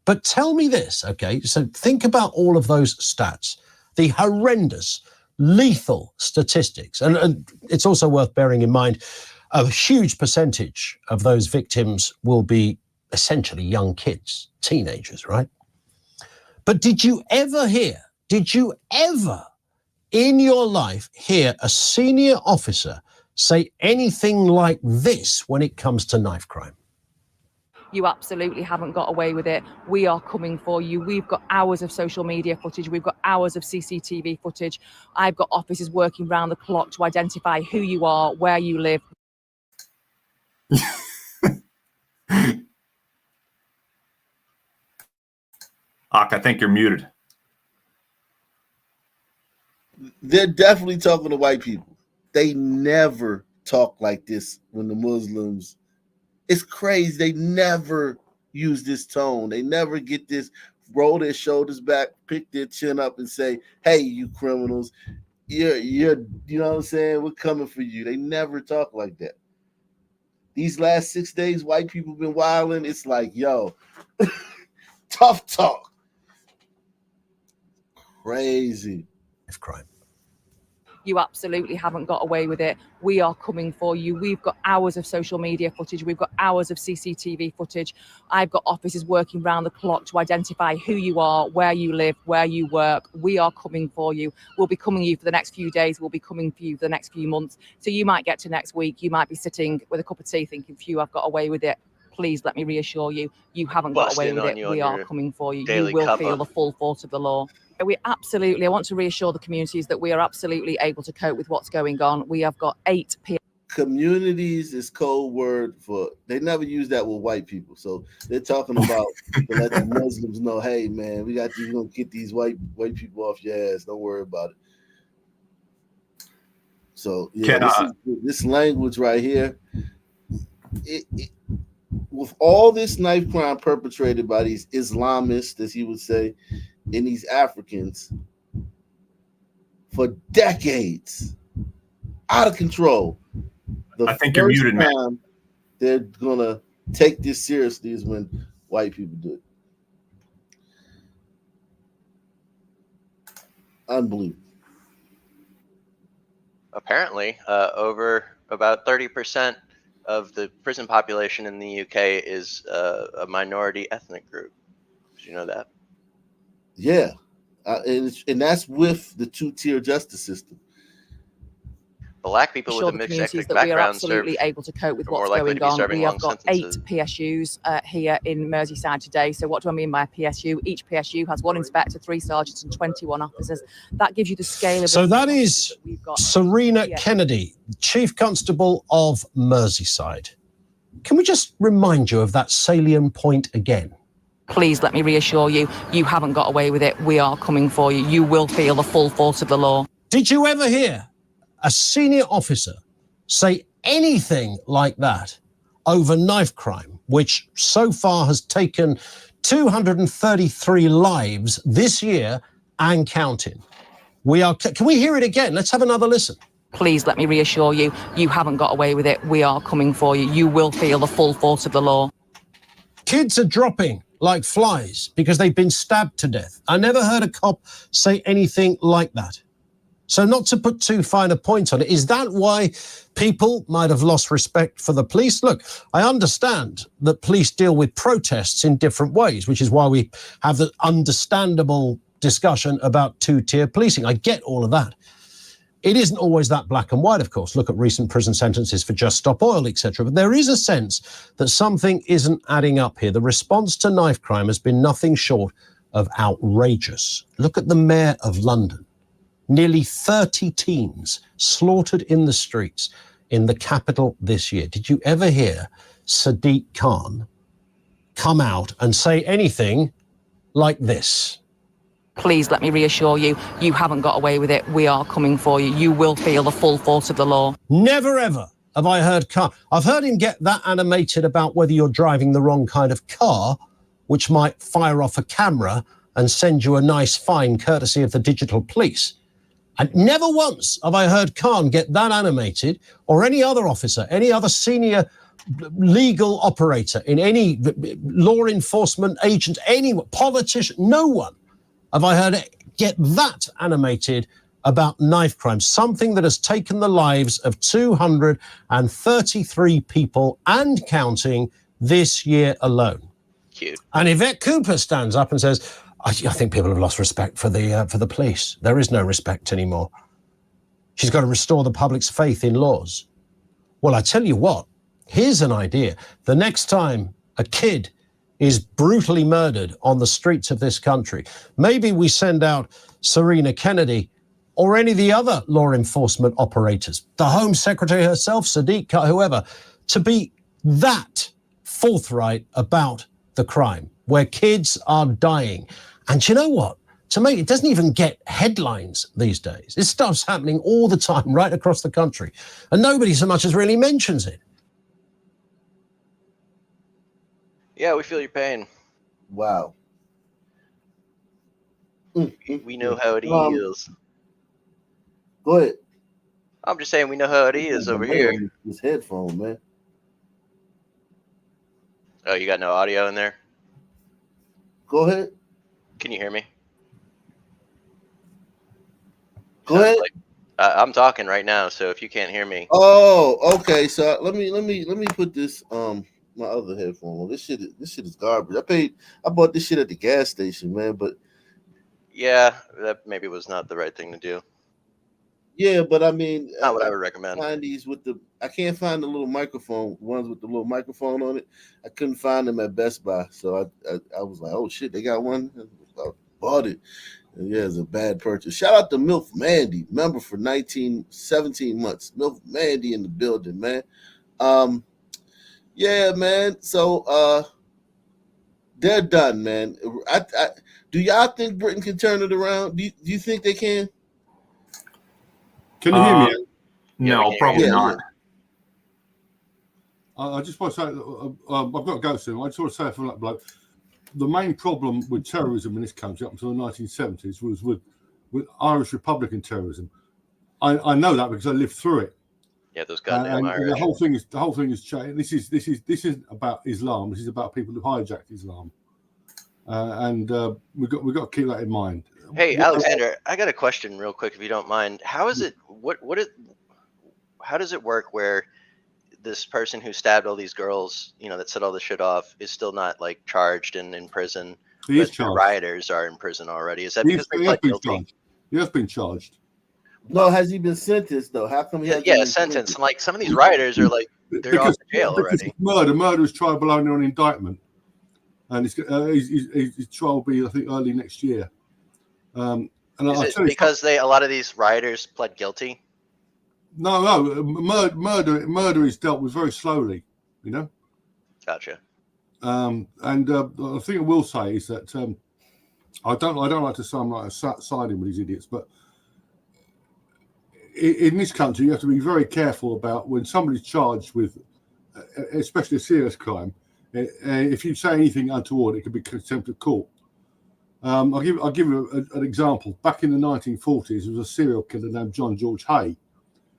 But tell me this, okay? So think about all of those stats. The horrendous, lethal statistics. And it's also worth bearing in mind, a huge percentage of those victims will be essentially young kids, teenagers, right? But did you ever in your life hear a senior officer say anything like this when it comes to knife crime? You absolutely haven't got away with it. We are coming for you. We've got hours of social media footage. We've got hours of CCTV footage. I've got officers working round the clock to identify who you are, where you live. I think you're muted. They're definitely talking to white people. They never talk like this when the Muslims. It's crazy. They never use this tone. They never get this, roll their shoulders back, pick their chin up and say, hey, you criminals, you're you know what I'm saying? We're coming for you. They never talk like that. These last 6 days, white people been wilding. It's like, yo, tough talk. Crazy. Crime. You absolutely haven't got away with it. We are coming for you. We've got hours of social media footage. We've got hours of CCTV footage. I've got officers working round the clock to identify who you are, where you live, where you work. We are coming for you. We'll be coming for you for the next few days. We'll be coming for you for the next few months. So you might get to next week. You might be sitting with a cup of tea thinking, phew, I've got away with it. Please let me reassure you, you haven't got away with it. We are coming for you. You will feel the full force of the law. I want to reassure the communities that we are absolutely able to cope with what's going on. We have got 8 communities is code word for, they never use that with white people. So they're talking about to let the Muslims know, hey man, we're gonna get these white people off your ass. Don't worry about it. So yeah, this language right here, with all this knife crime perpetrated by these Islamists, as he would say, and these Africans for decades, out of control. I think you're muted, man. They're gonna take this seriously is when white people do it. Unbelievable. Apparently, over about 30% of the prison population in the UK is a minority ethnic group. Did you know that? Yeah, and that's with the two-tier justice system. Black people with a mixed ethnic background we are absolutely able to cope with what's going on. We have got 8 PSUs here in Merseyside today. So what do I mean by PSU? Each PSU has 1 inspector, 3 sergeants and 21 officers. That gives you the scale of... So that is Serena Kennedy, Chief Constable of Merseyside. Can we just remind you of that salient point again? Please let me reassure you, you haven't got away with it. We are coming for you. You will feel the full force of the law. Did you ever hear a senior officer say anything like that over knife crime, which so far has taken 233 lives this year and counting? Can we hear it again? Let's have another listen. Please let me reassure you, you haven't got away with it. We are coming for you. You will feel the full force of the law. Kids are dropping like flies because they've been stabbed to death. I never heard a cop say anything like that. So not to put too fine a point on it, is that why people might have lost respect for the police? Look, I understand that police deal with protests in different ways, which is why we have the understandable discussion about two-tier policing. I get all of that. It isn't always that black and white, of course. Look at recent prison sentences for Just Stop Oil, etc. But there is a sense that something isn't adding up here. The response to knife crime has been nothing short of outrageous. Look at the mayor of London. Nearly 30 teens slaughtered in the streets in the capital this year. Did you ever hear Sadiq Khan come out and say anything like this? Please let me reassure you, you haven't got away with it. We are coming for you. You will feel the full force of the law. Never ever have I heard Khan. I've heard him get that animated about whether you're driving the wrong kind of car, which might fire off a camera and send you a nice fine courtesy of the digital police. And never once have I heard Khan get that animated, or any other officer, any other senior legal operator in any law enforcement agent, any politician, no one have I heard it get that animated about knife crime, something that has taken the lives of 233 people and counting this year alone. Cute. And Yvette Cooper stands up and says, I think people have lost respect for the police. There is no respect anymore. She's got to restore the public's faith in laws. Well, I tell you what, here's an idea. The next time a kid is brutally murdered on the streets of this country, maybe we send out Serena Kennedy or any of the other law enforcement operators, the Home Secretary herself, Sadiq, whoever, to be that forthright about the crime, where kids are dying. And you know what? To me, it doesn't even get headlines these days. This stuff's happening all the time, right across the country. And nobody so much as really mentions it. Yeah, we feel your pain. Wow. We know how it is. Go ahead. I'm just saying we know how it is over here. This headphone, man. Oh, you got no audio in there? Go ahead. Can you hear me? Go ahead. I'm talking right now, so if you can't hear me. Oh, okay. So let me put this my other headphone on. This shit is garbage. I bought this shit at the gas station, man. But Yeah, that maybe was not the right thing to do. yeah, but I mean, Not what I would recommend. Find these with the. I can't find the little microphone ones with the little microphone on it. I couldn't find them at Best Buy, so I was like, oh shit, they got one. I bought it. And yeah, it's a bad purchase. Shout out to MILF Mandy, member for 17 months. MILF Mandy in the building, man. Yeah, man. So they're done, man. Do y'all think Britain can turn it around? Do you think they can? Can you hear me? No, probably not. I just want to say, I've got to go soon. I just want to say from that bloke, the main problem with terrorism in this country up until the 1970s was with Irish Republican terrorism. I know that because I lived through it. Yeah, those goddamn Irish. The whole thing is changed. This isn't about Islam. This is about people who hijacked Islam, and we've got to keep that in mind. Hey, Alexander, I got a question real quick, if you don't mind. How is it? How does it work where this person who stabbed all these girls, that set all this shit off, is still not like charged and in prison? He is but the charged. rioters are in prison already. Is that because they pled guilty? He has been charged. No, has he been sentenced though? How come he hasn't been sentenced? And like some of these rioters are like they're off to jail already. Murder is trial only on indictment, and his trial will be, I think, early next year. And Is it because a lot of these rioters pled guilty? No, murder is dealt with very slowly, Gotcha. And the thing I will say is that I don't like to sound like siding with these idiots, but in this country, you have to be very careful about when somebody's charged with, especially a serious crime. If you say anything untoward, it could be contempt of court. I'll give you an example. Back in the 1940s, there was a serial killer named John George Hay.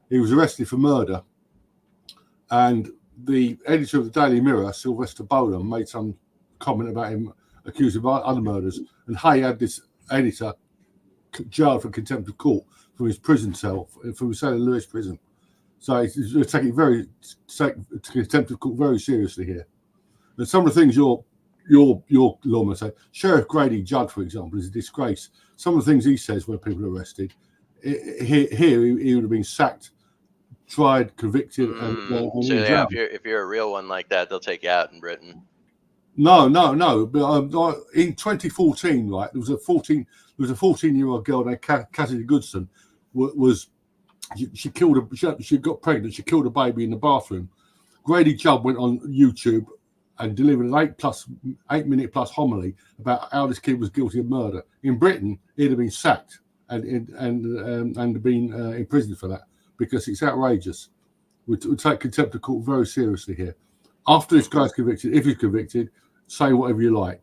He was arrested for murder, and the editor of the Daily Mirror, Sylvester Bolam, made some comment about him accused of other murders, and Hay had this editor jailed for contempt of court from his prison cell, from St. Louis prison. So he's taking contempt of court very seriously here. And some of the things your lawman say, Sheriff Grady Judd, for example, is a disgrace. Some of the things he says when people are arrested, he would have been sacked, tried, convicted. So yeah, if you're a real one like that, they'll take you out in Britain. No. But in 2014, right, there was a 14-year-old girl named Cassidy Goodson. She got pregnant. She killed a baby in the bathroom. Grady Judd went on YouTube and delivered an 8-minute plus homily about how this kid was guilty of murder. In Britain, he'd have been sacked and been imprisoned for that, because it's outrageous. We take contempt of court very seriously here. After this guy's convicted, if he's convicted, say whatever you like.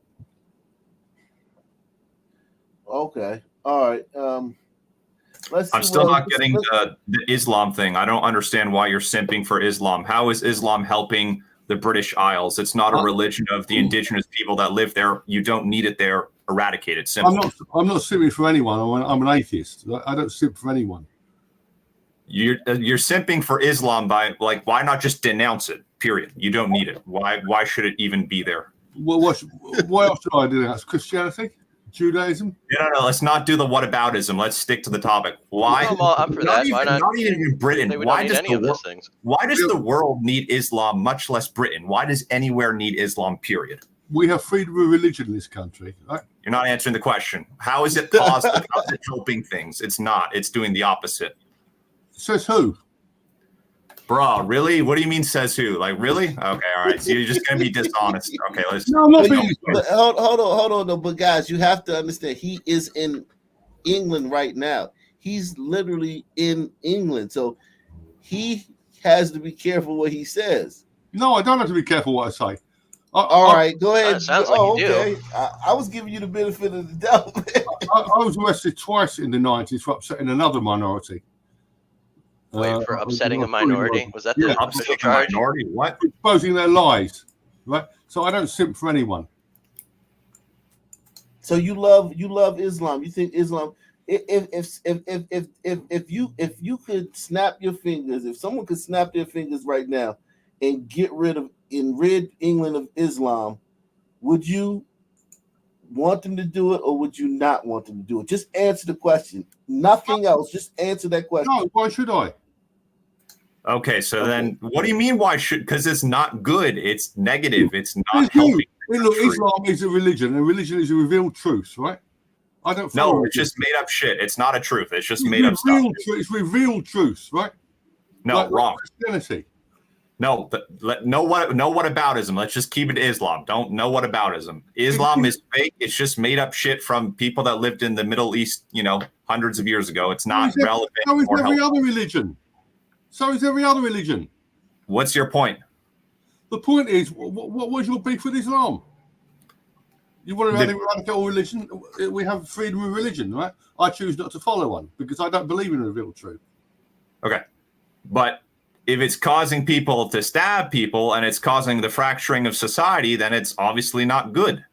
Okay. All right. I'm still not getting the Islam thing. I don't understand why you're simping for Islam. How is Islam helping the British Isles? It's not a religion of the indigenous people that live there. You don't need it there. Eradicate it. Simple. I'm not simping for anyone. I'm an atheist. I don't simp for anyone. You're simping for Islam by, like, why not just denounce it? Period. You don't need it. Why should it even be there? Well, why else should I denounce Christianity? Judaism? No. Let's not do the whataboutism. Let's stick to the topic. Why? Well, I'm for that. Not even in Britain. Why does the world need Islam, much less Britain? Why does anywhere need Islam, period? We have freedom of religion in this country. Right? You're not answering the question. How is it positive? How is it helping things? It's not. It's doing the opposite. Says who? Bruh, really? What do you mean says who? Like, really? Okay, all right. So you're just going to be dishonest. Okay, let's... No, I'm not being hold on. No, but guys, you have to understand, he is in England right now. He's literally in England. So he has to be careful what he says. No, I don't have to be careful what I say. All right, go ahead. Sounds like you do. I was giving you the benefit of the doubt. I was arrested twice in the 90s for upsetting another minority. Wait, for upsetting a minority? Was that the official charge? Minority? What? Exposing their lies, right? So I don't simp for anyone. So you love Islam. You think Islam? If you could snap your fingers, if someone could snap their fingers right now and rid England of Islam, would you want them to do it, or would you not want them to do it? Just answer the question. Nothing else. Just answer that question. No, why should I? Okay, so then what do you mean why should? Because it's not good. It's negative. It's not helping. Hey, look, Islam is a religion, and religion is a revealed truth, right? I don't follow. No, it's just made up shit. It's not a truth. It's just made up stuff. It's revealed truth, right? No, wrong. Christianity. No, no whataboutism. Let's just keep it Islam. Don't know whataboutism. Islam is fake. It's just made up shit from people that lived in the Middle East, hundreds of years ago. It's not relevant. So is every other religion. So is every other religion. What's your point? The point is, what was your beef with Islam? You want to have a radical religion? We have freedom of religion, right? I choose not to follow one because I don't believe in a revealed truth. Okay. But if it's causing people to stab people and it's causing the fracturing of society, then it's obviously not good.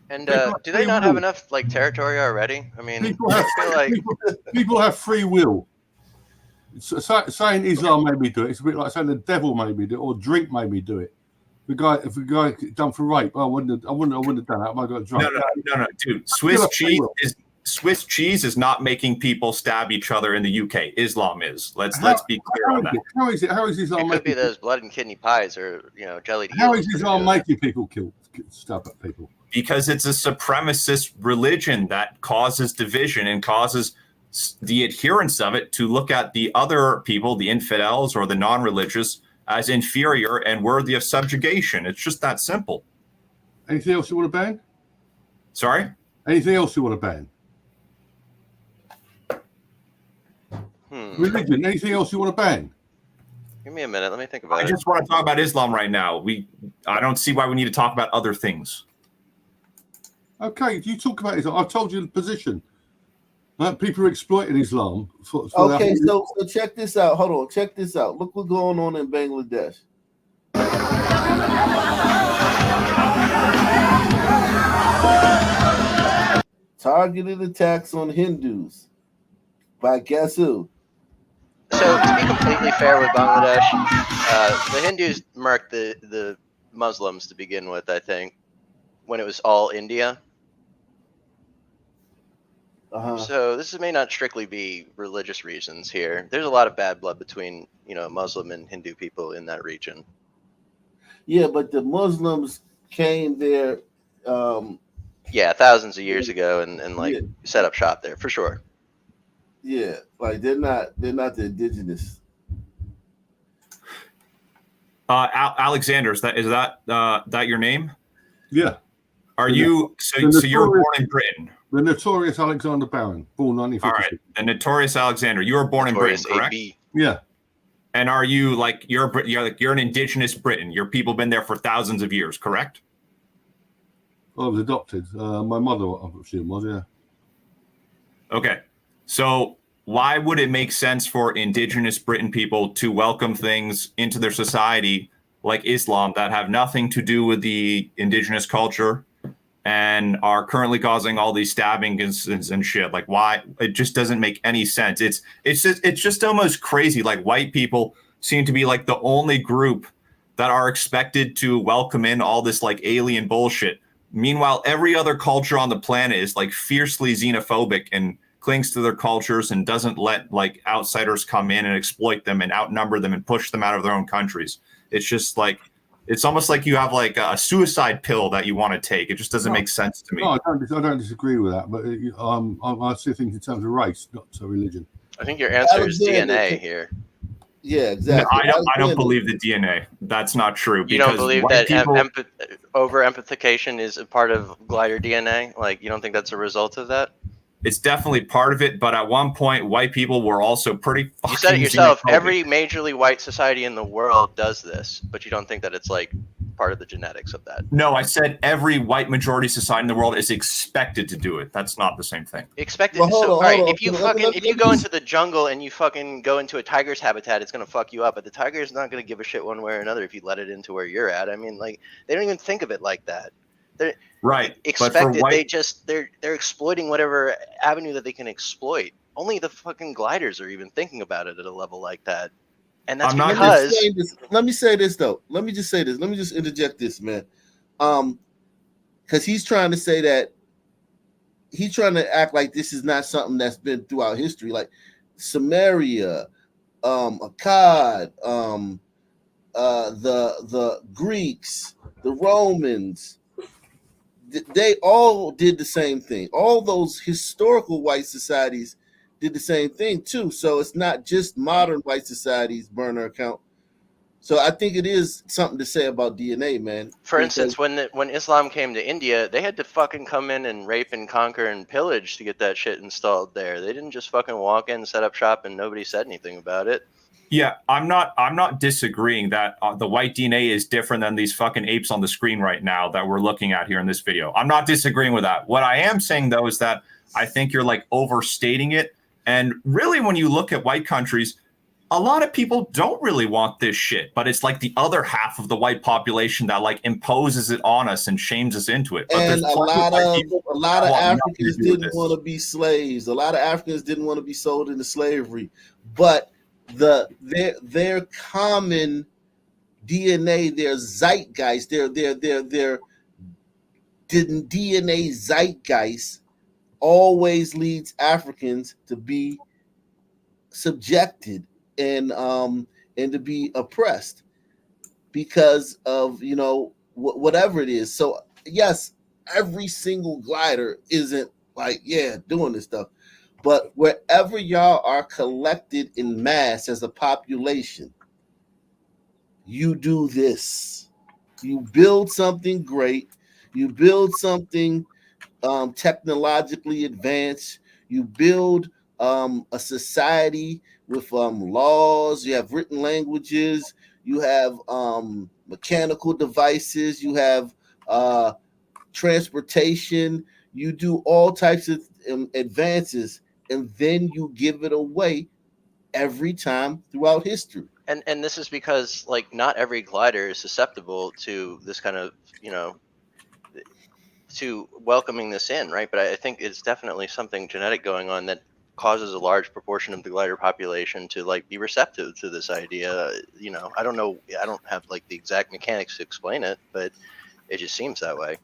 And do they not have enough territory already? I mean, people have free will. Saying Islam made me do it, it's a bit like saying the devil made me do it, or drink made me do it. If the guy done for rape, I wouldn't have done that. I might have got drunk. No, dude. Swiss cheese is not making people stab each other in the UK. Islam is. Let's be clear on that. How is Islam? It could be those blood and kidney pies, or jellied. How is Islam making people stab at people? Because it's a supremacist religion that causes division and causes the adherents of it to look at the other people, the infidels or the non-religious, as inferior and worthy of subjugation. It's just that simple. Anything else you want to ban? Sorry? Anything else you want to ban? Religion. Anything else you want to ban? Give me a minute. Let me think about I it. just want to talk about Islam right now. I don't see why we need to talk about other things. Okay, you talk about Islam. I've told you the position. People are exploiting Islam. For Okay, so check this out. Hold on, check this out. Look what's going on in Bangladesh. Targeted attacks on Hindus by guess who? So to be completely fair with Bangladesh, the Hindus murked the Muslims to begin with, I think, when it was all India. So this may not strictly be religious reasons here. There's a lot of bad blood between, Muslim and Hindu people in that region. Yeah, but the Muslims came there. Yeah, thousands of years ago, and set up shop there for sure. Yeah, like they're not the indigenous. Alexander, is that your name? Yeah. Are you so you were born in Britain? The notorious Alexander Barron, born 1956. All right, the notorious Alexander. You were born in Britain, correct? Yeah. And are you you're an indigenous Briton? Your people been there for thousands of years, correct? I was adopted. My mother, I assume, was, yeah. Okay. So why would it make sense for indigenous Britain people to welcome things into their society like Islam that have nothing to do with the indigenous culture and are currently causing all these stabbing incidents and shit? Like, why? It just doesn't make any sense. It's just almost crazy. Like, white people seem to be like the only group that are expected to welcome in all this like alien bullshit. Meanwhile, every other culture on the planet is like fiercely xenophobic and clings to their cultures and doesn't let like outsiders come in and exploit them and outnumber them and push them out of their own countries. It's just like, it's almost like you have like a suicide pill that you want to take. It just doesn't make sense to me. No, I don't disagree with that, but I see things in terms of race, not religion. I think your answer is DNA here. Yeah, exactly. No, I don't believe the DNA. That's not true. You don't believe that people, over-empathication is a part of glider DNA? Like, you don't think that's a result of that? It's definitely part of it, but at one point, white people were also pretty fucking You said it yourself. xenophobic. Every majorly white society in the world does this, but you don't think that it's like part of the genetics of that. No, I said every white majority society in the world is expected to do it. That's not the same thing. Expected. Well, hold So, on, all right, hold on. if you Let me go just- into the jungle and you fucking go into a tiger's habitat, it's gonna fuck you up. But the tiger is not gonna give a shit one way or another if you let it into where you're at. I mean, like, they don't even think of it like that. They're Right. But for expected. white, They're exploiting whatever avenue that they can exploit. Only the fucking gliders are even thinking about it at a level like that. And that's because Let me say this though. Let me just say this. Let me just interject this, man. Because he's trying to say that he's trying to act like this is not something that's been throughout history, like Samaria, Akkad, the Greeks, the Romans. They all did the same thing. All those historical white societies did the same thing too. So it's not just modern white societies burn their account. So I think it is something to say about DNA, man. For instance, when Islam came to India, they had to fucking come in and rape and conquer and pillage to get that shit installed there. They didn't just fucking walk in, set up shop, and nobody said anything about it. yeah, I'm not disagreeing that the white DNA is different than these fucking apes on the screen right now that we're looking at here in this video. I'm not disagreeing with that. What I am saying though is that I think you're like overstating it. And really, when you look at white countries, a lot of people don't really want this shit, but it's like the other half of the white population that like imposes it on us and shames us into it. But And there's a lot of Africans Africans didn't want to be slaves. A lot of Africans didn't want to be sold into slavery. But their common DNA, their zeitgeist, their DNA zeitgeist always leads Africans to be subjected and to be oppressed because of whatever it is. So yes, every single glider isn't like doing this stuff, but wherever y'all are collected in mass as a population, you do this. You build something great. You build something technologically advanced. You build a society with laws. You have written languages. You have mechanical devices. You have transportation. You do all types of advances, and then you give it away every time throughout history. And this is because like not every glider is susceptible to this kind of, you know, to welcoming this in, right? But I think it's definitely something genetic going on that causes a large proportion of the glider population to like be receptive to this idea. You know, I don't know, I don't have like the exact mechanics to explain it, but it just seems that way.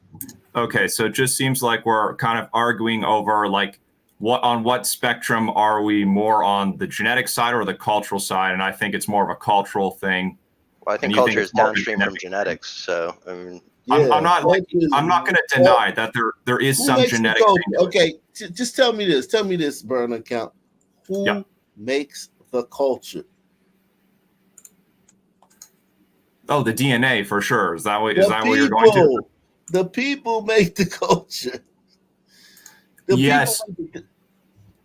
Okay, so it just seems like we're kind of arguing over like what spectrum are we more on, the genetic side or the cultural side? And I think it's more of a cultural thing. Well, I think culture is downstream from genetics. So I mean, I'm not going to deny that there is Who some makes the genetic culture? thing. Okay, just tell me this, burner account. Who makes the culture? Oh, the DNA for sure. Is that what The what you're going to? people. The people make the culture. The Yes. people make the-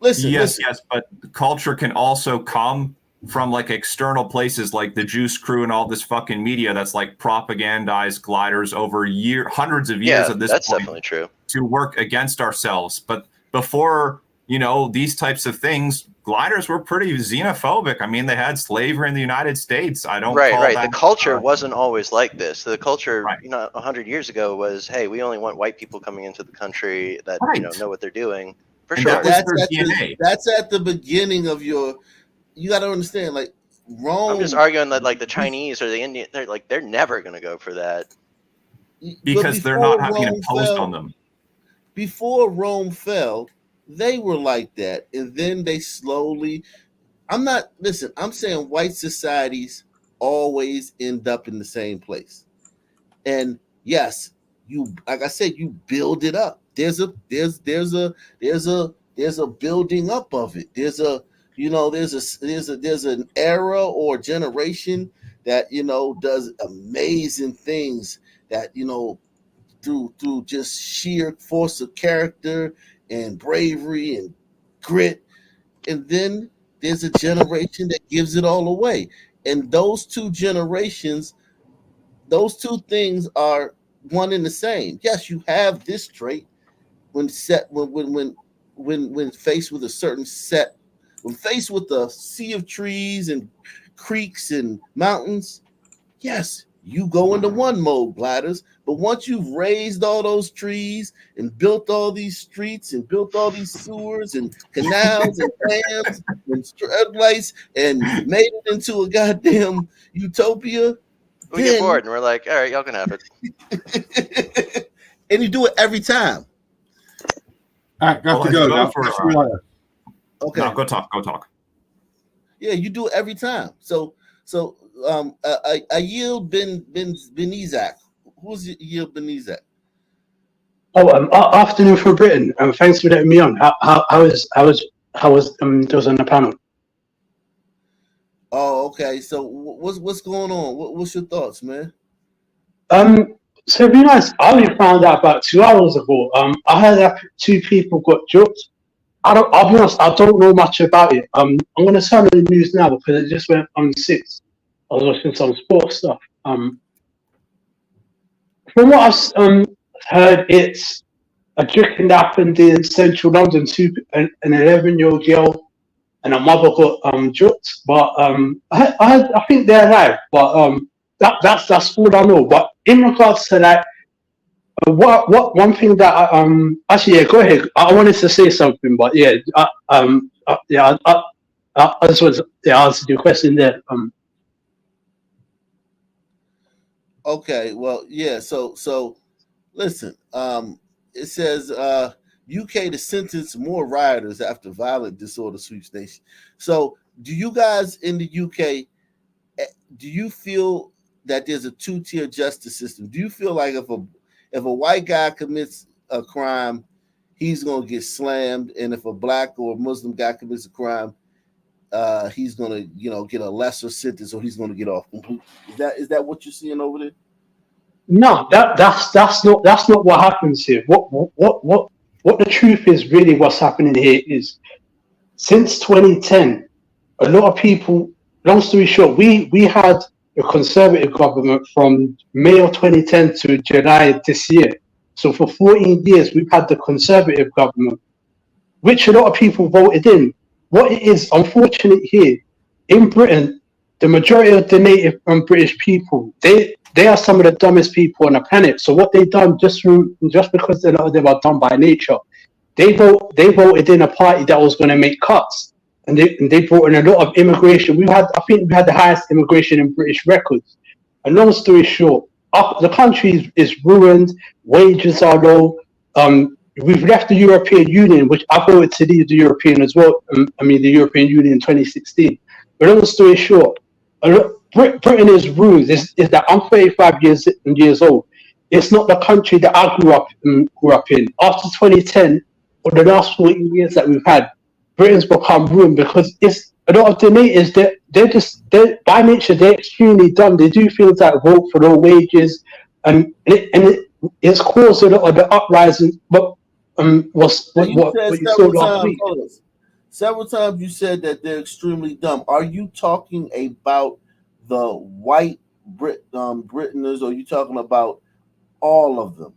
Listen, yes, but culture can also come from like external places like the Juice Crew and all this fucking media that's like propagandized gliders over hundreds of years yeah, at this that's point definitely true. to work against ourselves. But before, you know, these types of things, gliders were pretty xenophobic. I mean, they had slavery in the United States. I don't call Right. that, The culture wasn't always like this. The culture, you know, 100 years ago was, hey, we only want white people coming into the country that you know what they're doing. For And sure. That's at the beginning of your. You got to understand, like Rome. I'm just arguing that like the Chinese or the Indian, they're never going to go for that. because they're not being imposed on them. Before Rome fell, they were like that, and then they slowly. I'm saying white societies always end up in the same place, and yes, like I said, you build it up. There's a building up of it. There's an era or generation that does amazing things that through just sheer force of character and bravery and grit, and then there's a generation that gives it all away. And those two generations, those two things are one and the same. Yes, you have this trait when faced with a certain set, when faced with a sea of trees and creeks and mountains. Yes, you go into one mode, gliders. But once you've raised all those trees and built all these streets and built all these sewers and canals and dams and streetlights and made it into a goddamn utopia, We get bored and we're like, all right, y'all can have it. and you do it every time. All right, got to go now. Okay. No, go talk. Yeah, you do it every time. So I yield Ben Isaac. Who's Yield Ben Isaac? Afternoon from Britain. Thanks for letting me on. How was those on the panel? Oh, okay. So what's going on? What's your thoughts, man? So to be honest, I only found out about 2 hours ago. I heard that 2 people got jumped. I'll be honest, I don't know much about it. I'm gonna turn on the news now because it just went on 6. I was watching some sports stuff. From what I've heard, it's a juking that happened in central London. An 11-year-old girl and a mother got juked, but I think they're alive. But that's all I know. But in regards to that, what one thing that actually, yeah, go ahead. I wanted to say something, but yeah, I just want to answer your question there. Okay, well, yeah. So listen. It says UK to sentence more rioters after violent disorder sweepstation. So, do you guys in the UK, do you feel that there's a 2-tier justice system? Do you feel like if a white guy commits a crime, he's gonna get slammed, and if a black or Muslim guy commits a crime, he's gonna get a lesser sentence, or he's gonna get off completely? Is that what you're seeing over there? No, that's not what happens here. What the truth is really what's happening here is since 2010, a lot of people. Long story short, we had a conservative government from May of 2010 to July this year. So for 14 years, we've had the conservative government, which a lot of people voted in. What it is unfortunate here in Britain, the majority of the native and British people, they are some of the dumbest people on the planet. So what they've done, just because a lot of them are done by nature, they voted in a party that was going to make cuts, and they brought in a lot of immigration. I think we had the highest immigration in British records. And long story short, the country is ruined. Wages are low. We've left the European Union, which I voted to leave the European as well. The European Union in 2016. But long story short, Britain is ruined. Is that I'm 35 years old. It's not the country that I grew up in. After 2010, or the last 14 years that we've had, Britain's become ruined because it's a lot of the natives. They're by nature they're extremely dumb. They do things like vote for low wages, and it's caused a lot of the uprising. But what you saw last week. Several times you said that they're extremely dumb. Are you talking about the white Britons, or are you talking about all of them?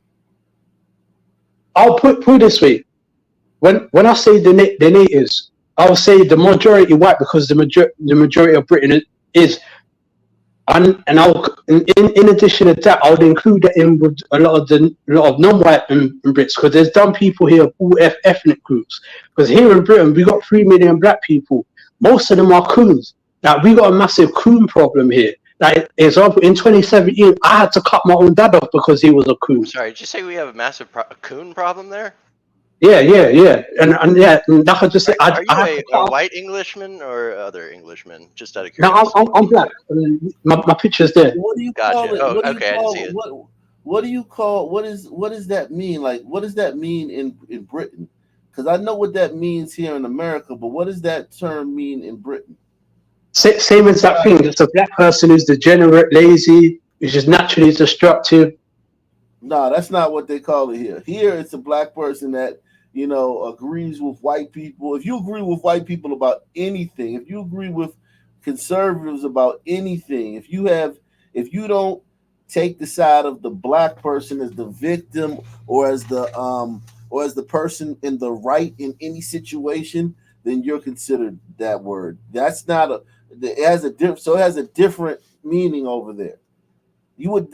I'll put it this way. When I say the natives, I'll say the majority white because the majority of Britain is, and I'll in addition to that, I would include that in with a lot of non-white Brits because there's dumb people here of all ethnic groups. Because here in Britain we got 3 million black people. Most of them are coons. Now we got a massive coon problem here. Like example, in 2017, I had to cut my own dad off because he was a coon. Sorry, did you say we have a massive coon problem there? Yeah, and like I just said, Are you a white Englishman or other Englishman? Just out of curiosity. No, I'm black. My picture's there. What do you Gotcha. call it? Oh, What do you okay, I didn't call see it? it. What do you call? What does that mean? Like, what does that mean in Britain? Because I know what that means here in America, but what does that term mean in Britain? Same exact thing. It's a black person who's degenerate, lazy, who's just naturally destructive. No, that's not what they call it here. Here, it's a black person that agrees with white people. If you agree with white people about anything, if you agree with conservatives about anything, if you don't take the side of the black person as the victim or as the person in the right in any situation, then you're considered that word. That's not it has a different meaning over there. Maybe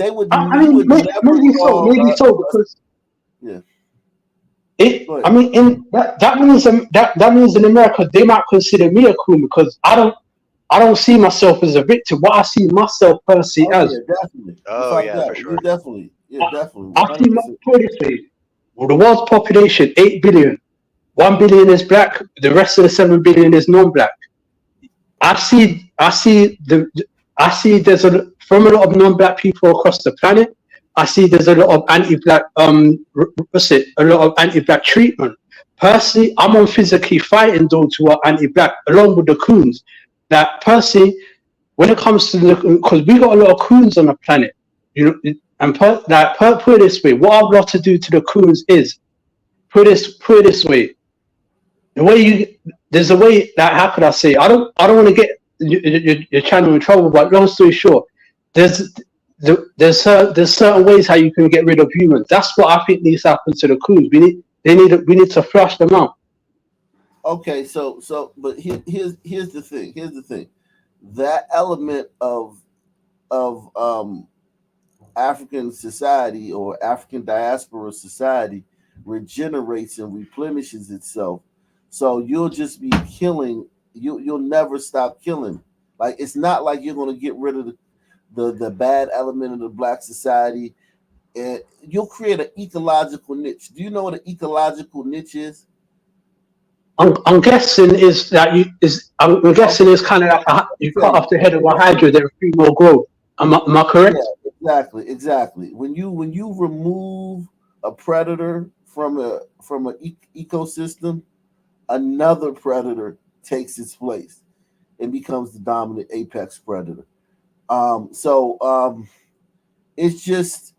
so because yeah. That means in America they might consider me a coon because I don't see myself as a victim. What I see myself personally as. Yeah, definitely. Oh yeah, for sure. Definitely. I see myself politically. Well, the world's population 8 billion. 1 billion is black. The rest of the 7 billion is non-black. I see there's from a lot of non-black people across the planet. I see there's a lot of anti-black treatment. Personally, I'm on physically fighting those who are anti-black along with the coons. That personally, when it comes to because we got a lot of coons on the planet, and put it this way, what I'd love to do to the coons is put it this way. There's a way that how could I say? I don't want to get your channel in trouble, but long story short, there's certain ways how you can get rid of humans. That's what I think needs to happen to the coons. We need to flush them out. Okay, but here's the thing. That element of African society or African diaspora society regenerates and replenishes itself. So you'll just be killing. You'll never stop killing. Like it's not like you're going to get rid of the bad element of the black society, and you'll create an ecological niche. Do you know what an ecological niche is? I'm guessing is that I'm guessing it's kind of like you cut off the head of a hydra, there are 3 more grow. Am I correct? Yeah, exactly. When you remove a predator from an ecosystem, another predator takes its place and becomes the dominant apex predator. It's just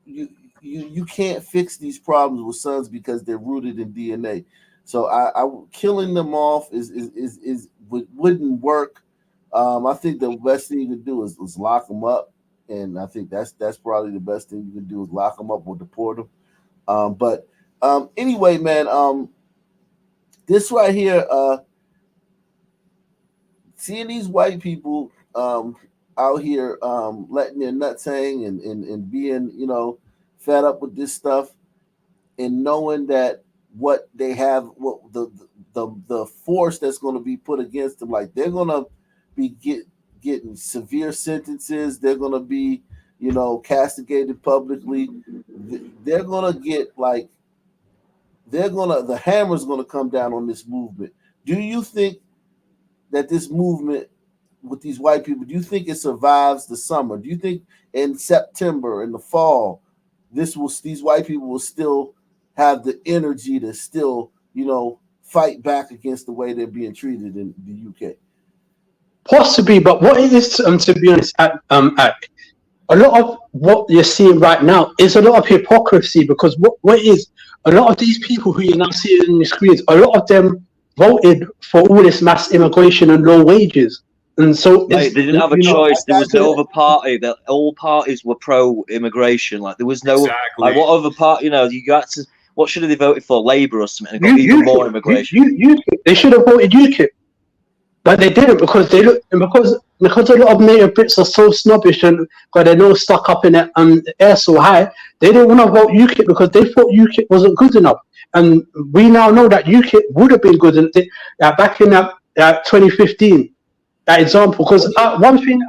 you can't fix these problems with sons because they're rooted in DNA. So I killing them off wouldn't work. I think the best thing you can do is lock them up, and I think that's probably the best thing you can do is lock them up or deport them. But anyway, man, this right here, seeing these white people out here letting their nuts hang and being, you know, fed up with this stuff, and knowing that what they have, what the force that's going to be put against them, like they're going to be getting severe sentences. They're going to be, you know, castigated publicly. They're going to get like, the hammer's going to come down on this movement. Do you think that this movement with these white people, do you think it survives the summer? Do you think in September, in the fall, these white people will still have the energy to still, you know, fight back against the way they're being treated in the UK? Possibly, but what it is, to be honest, a lot of what you're seeing right now is a lot of hypocrisy, because what is a lot of these people who you're now seeing in the screens, a lot of them voted for all this mass immigration and low wages. And so they didn't have a choice. There was no other party. That all parties were pro-immigration. Like there was no like what other party? You know, you got to. What should have they voted for? Labour or something? And got even more immigration. They should have voted UKIP, but they didn't because a lot of native Brits are so snobbish and got their nose stuck up in the air so high. They didn't want to vote UKIP because they thought UKIP wasn't good enough. And we now know that UKIP would have been good back in 2015. That example, because one thing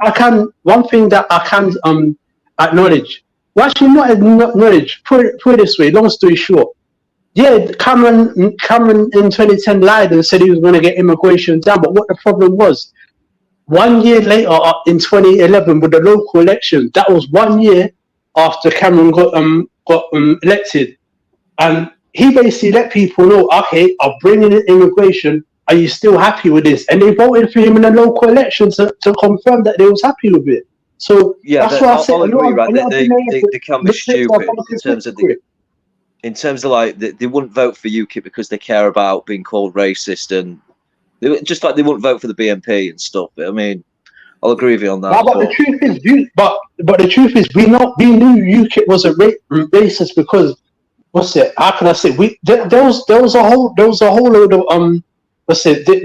that I can acknowledge. Well, actually, not acknowledge. Put it this way. Long story short, yeah, Cameron in 2010 lied and said he was going to get immigration down. But what the problem was, 1 year later in 2011 with the local election, that was 1 year after Cameron got elected, and he basically let people know, okay, I'm bringing in immigration. Are you still happy with this? And they voted for him in the local election to confirm that they was happy with it. So yeah, that's why I said I'll agree, right? They can be stupid in terms of like they wouldn't vote for UKIP because they care about being called racist, and just like they wouldn't vote for the BNP and stuff. I mean, I'll agree with you on that. But the truth is, but the truth is, we knew UKIP was a racist because what's it? How can I say? There was a whole load of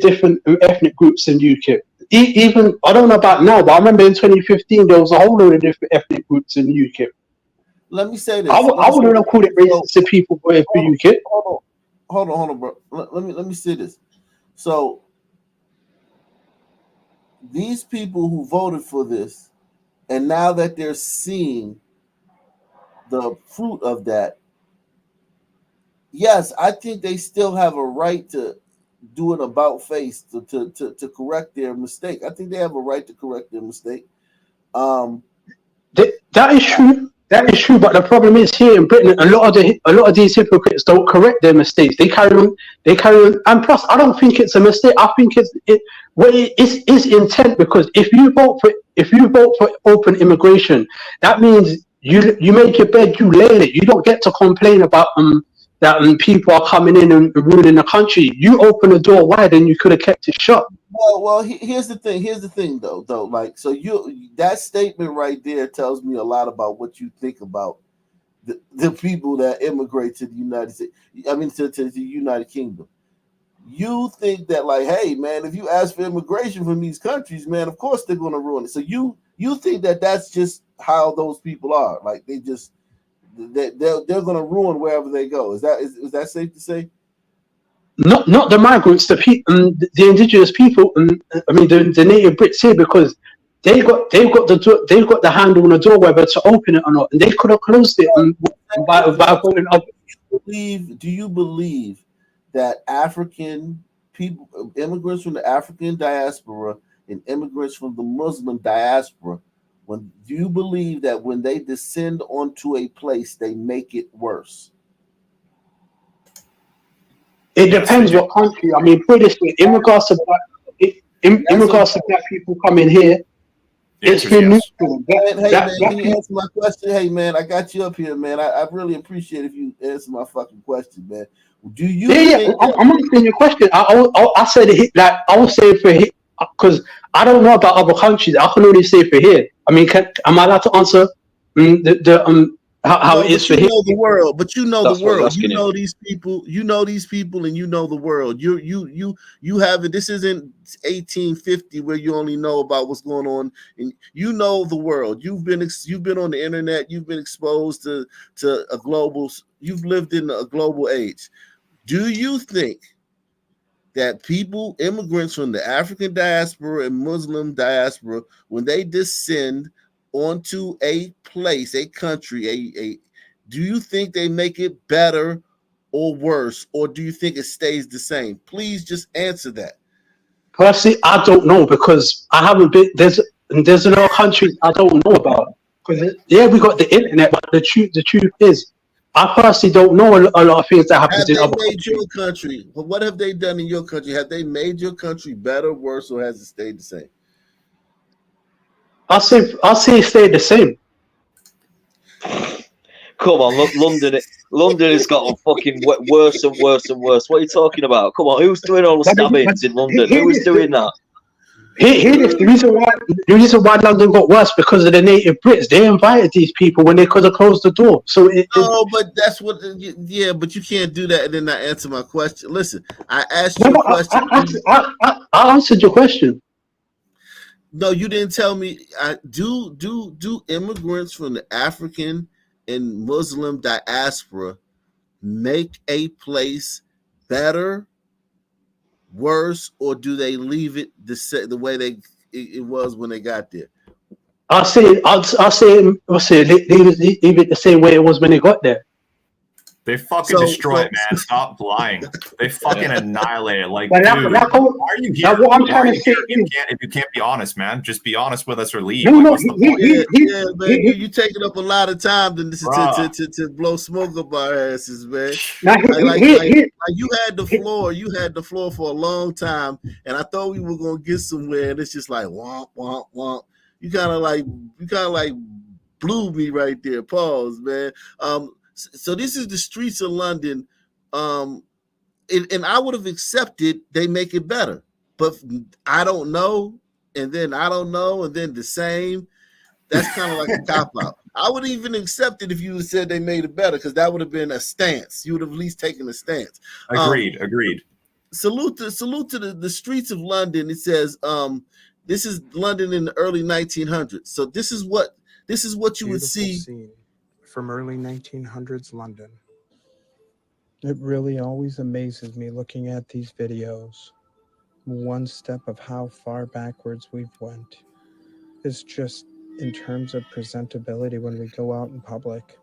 different ethnic groups in UKIP. Even I don't know about now, but I remember in 2015 there was a whole load of different ethnic groups in UKIP. Let me say this. I wouldn't have called it racist to people for UKIP. Hold on, bro. Let me say this. So these people who voted for this, and now that they're seeing the fruit of that, yes, I think they still have a right to do an about face to correct their mistake. I think they have a right to correct their mistake. That is true. That is true. But the problem is here in Britain, a lot of these hypocrites don't correct their mistakes. They carry on. And plus, I don't think it's a mistake. I think it's intent, because if you vote for open immigration, that means you make your bed, you lay in it. You don't get to complain about that people are coming in and ruining the country. You open the door wide and you could have kept it shut. Well, here's the thing, though. Like, so that statement right there tells me a lot about what you think about the people that immigrate to the United States. I mean, to the United Kingdom. You think that, like, hey, man, if you ask for immigration from these countries, man, of course they're going to ruin it. So you think that that's just how those people are. Like, they're going to ruin wherever they go. Is that safe to say? Not the migrants, the indigenous people, I mean the native Brits here, because they've got the handle on the door whether to open it or not, and they could have closed it by going up. Do you believe that African people, immigrants from the African diaspora and immigrants from the Muslim diaspora, do you believe that when they descend onto a place, they make it worse? It depends what country. I mean, put it this way: in regards to black people coming here, It's answer is been yes. neutral. Hey man, can you answer my question? Hey man, I got you up here, man. I really appreciate if you answer my fucking question, man. Do you think I'm answering your question. I said it, like I was saying for here because I don't know about other countries. I can only say for here. I mean, am I allowed to answer how no, it is but for you here? know the world. But you know That's the what he's world. You asking know these people. You know these people, and you know the world. You have it. This isn't 1850 where you only know about what's going on. And you know the world. You've been on the internet. You've been exposed to a global. You've lived in a global age. Do you think that people, immigrants from the African diaspora and Muslim diaspora, when they descend onto a place, a country, do you think they make it better or worse, or do you think it stays the same? Please just answer that. Personally, I don't know because I haven't been. There's a lot of countries I don't know about. Because we got the internet, but the truth is, I personally don't know a lot of things that happen Have in they other made countries. your country? Well, what have they done in your country? Have they made your country better, worse, or has it stayed the same? I'll say it stayed the same. Come on, look, London has got fucking worse and worse and worse. What are you talking about? Come on, who's doing all the stabbings in London? Who is doing that? The reason why London got worse because of the native Brits. They invited these people when they could have closed the door. So but that's what. Yeah, but you can't do that and then not answer my question. Listen, I asked you a question. I answered your question. No, you didn't tell me. Do immigrants from the African and Muslim diaspora make a place better, worse, or do they leave it the way it was when they got there? I'll say leave it the same way it was when they got there. They fucking destroy it, man. Stop lying. They fucking annihilate it. Like, But dude, that why are you here? what I'm Why are trying you to say here if you can't be honest, man? Just be honest with us or leave. No, Like, no, what's the point? Man, you taking up a lot of time to blow smoke up our asses, man. Like you had the floor. You had the floor for a long time, and I thought we were gonna get somewhere, and it's just like womp womp womp. You kind of like blew me right there. Pause, man. So this is the streets of London, and I would have accepted they make it better, but I don't know, and then I don't know, and then the same. That's kind of like a cop out. I would even accept it if you said they made it better, because that would have been a stance. You would have at least taken a stance. Agreed. Salute to the streets of London. It says this is London in the early 1900s. So this is what you would see. Scene from early 1900s London. It really always amazes me looking at these videos. One step of how far backwards we've went is just in terms of presentability when we go out in public.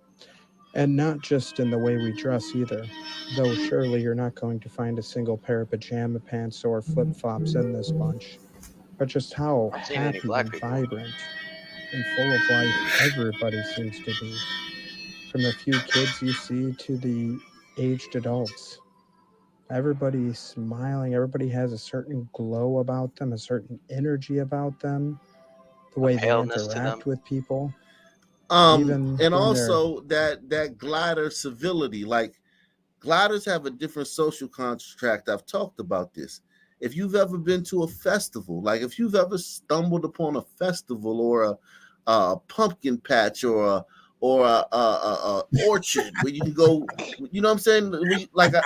And not just in the way we dress either, though surely you're not going to find a single pair of pajama pants or flip-flops in this bunch, but just how happy and vibrant and full of life everybody seems to be. From the few kids you see to the aged adults. Everybody's smiling, everybody has a certain glow about them, a certain energy about them, the way they interact with people. And also that glider civility, like gliders have a different social contract. I've talked about this. If you've ever been to a festival, like if you've ever stumbled upon a festival or a pumpkin patch or a orchard where you can go, you know what I'm saying?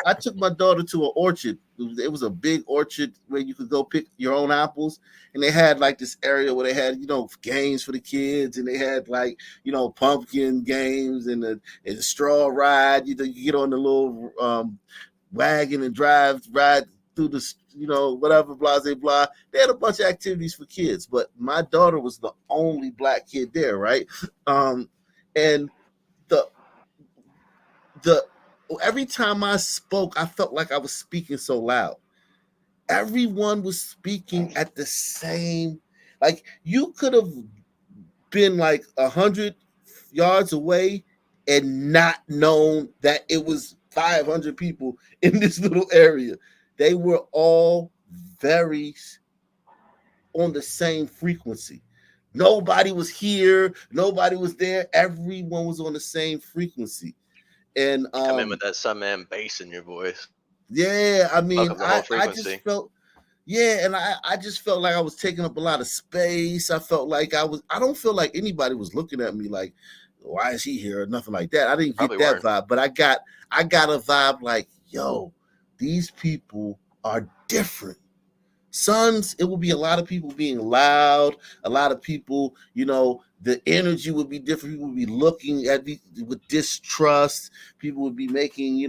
I took my daughter to an orchard. It was a big orchard where you could go pick your own apples, and they had like this area where they had, games for the kids, and they had like, pumpkin games and a straw ride. You get on the little wagon and ride through the, whatever, blah, blah, blah. They had a bunch of activities for kids, but my daughter was the only black kid there, right? And the every time I spoke, I felt like I was speaking so loud. Everyone was speaking at the same, like you could have been like 100 yards away and not known that it was 500 people in this little area. They were all very on the same frequency. Nobody was here. Nobody was there. Everyone was on the same frequency. And Come in with that some man bass in your voice. yeah, I mean, Fuck up the whole I frequency. just felt, yeah, and I just felt like I was taking up a lot of space. I felt like I don't feel like anybody was looking at me like, why is he here or nothing like that. I didn't get Probably that weren't. vibe, but I got a vibe like, yo, these people are different. Sons, it will be a lot of people being loud, a lot of people, you know, the energy would be different. People would be looking at me with distrust. People would be making,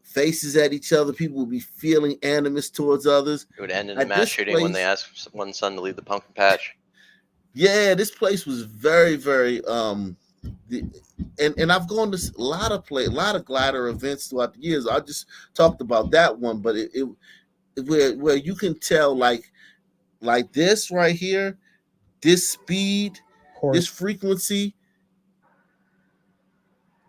faces at each other. People would be feeling animus towards others. It would end in a At mass this shooting when they place- asked one son to leave the pumpkin patch. Yeah, this place was very, very and I've gone to a lot of glider events throughout the years. I just talked about that one, but it where you can tell like this right here, this speed, this frequency.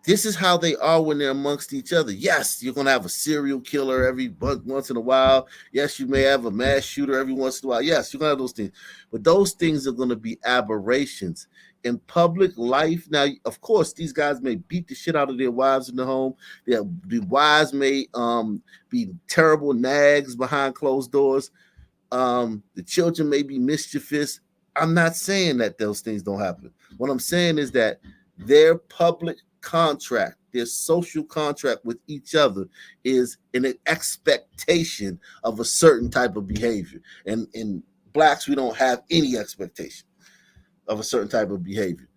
This is how they are when they're amongst each other. Yes, you're gonna have a serial killer every once in a while. Yes, you may have a mass shooter every once in a while. Yes, you're gonna have those things, but those things are gonna be aberrations in public life. Now, of course, these guys may beat the shit out of their wives in the home. The wives may be terrible nags behind closed doors. The children may be mischievous. I'm not saying that those things don't happen. What I'm saying is that their public contract, their social contract with each other is an expectation of a certain type of behavior. And in blacks, we don't have any expectation of a certain type of behavior.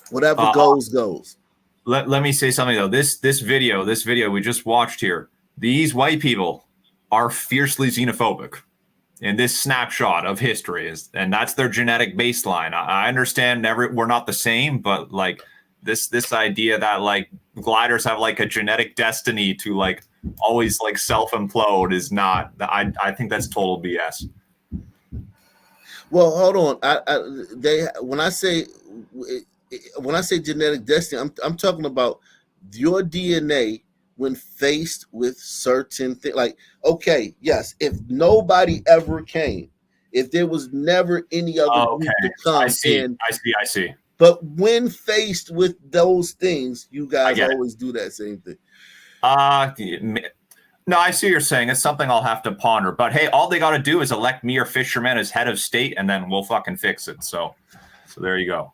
Whatever goes. Let me say something though. This video we just watched here, these white people are fiercely xenophobic in this snapshot of history, and that's their genetic baseline. I understand we're not the same, but like this idea that like gliders have like a genetic destiny to like always like self-implode is not. I think that's total BS. Well, hold on. When I say genetic destiny, I'm talking about your DNA when faced with certain things. Like, okay, yes, if nobody ever came, if there was never any other group to come I see. in, I see. But when faced with those things, you guys always do that same thing. No, I see what you're saying. It's something I'll have to ponder. But hey, all they got to do is elect me or Fisherman as head of state, and then we'll fucking fix it. So there you go.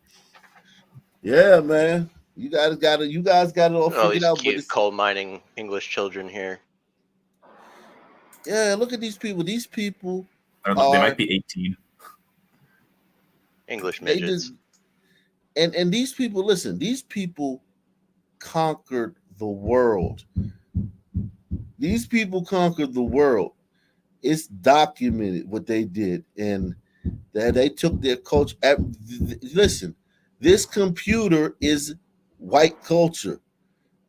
Yeah, man. You guys got it all All figured these out. cute coal mining English children here. Yeah, look at these people. These people They might be 18. English midgets. And these people, listen, these people conquered the world. These people conquered the world. It's documented what they did, and that they took their culture. Listen, this computer is white culture.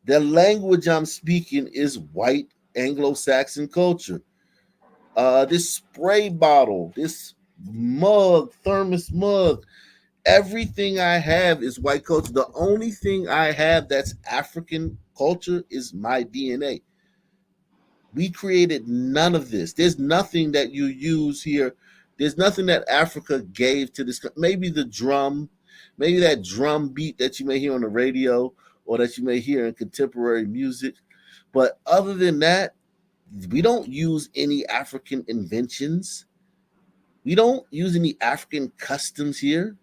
The language I'm speaking is white Anglo-Saxon culture. This spray bottle, this mug, thermos mug, everything I have is white culture. The only thing I have that's African culture is my DNA. We created none of this. There's nothing that you use here. There's nothing that Africa gave to this. Maybe the drum, maybe that drum beat that you may hear on the radio or that you may hear in contemporary music. But other than that, we don't use any African inventions. We don't use any African customs here.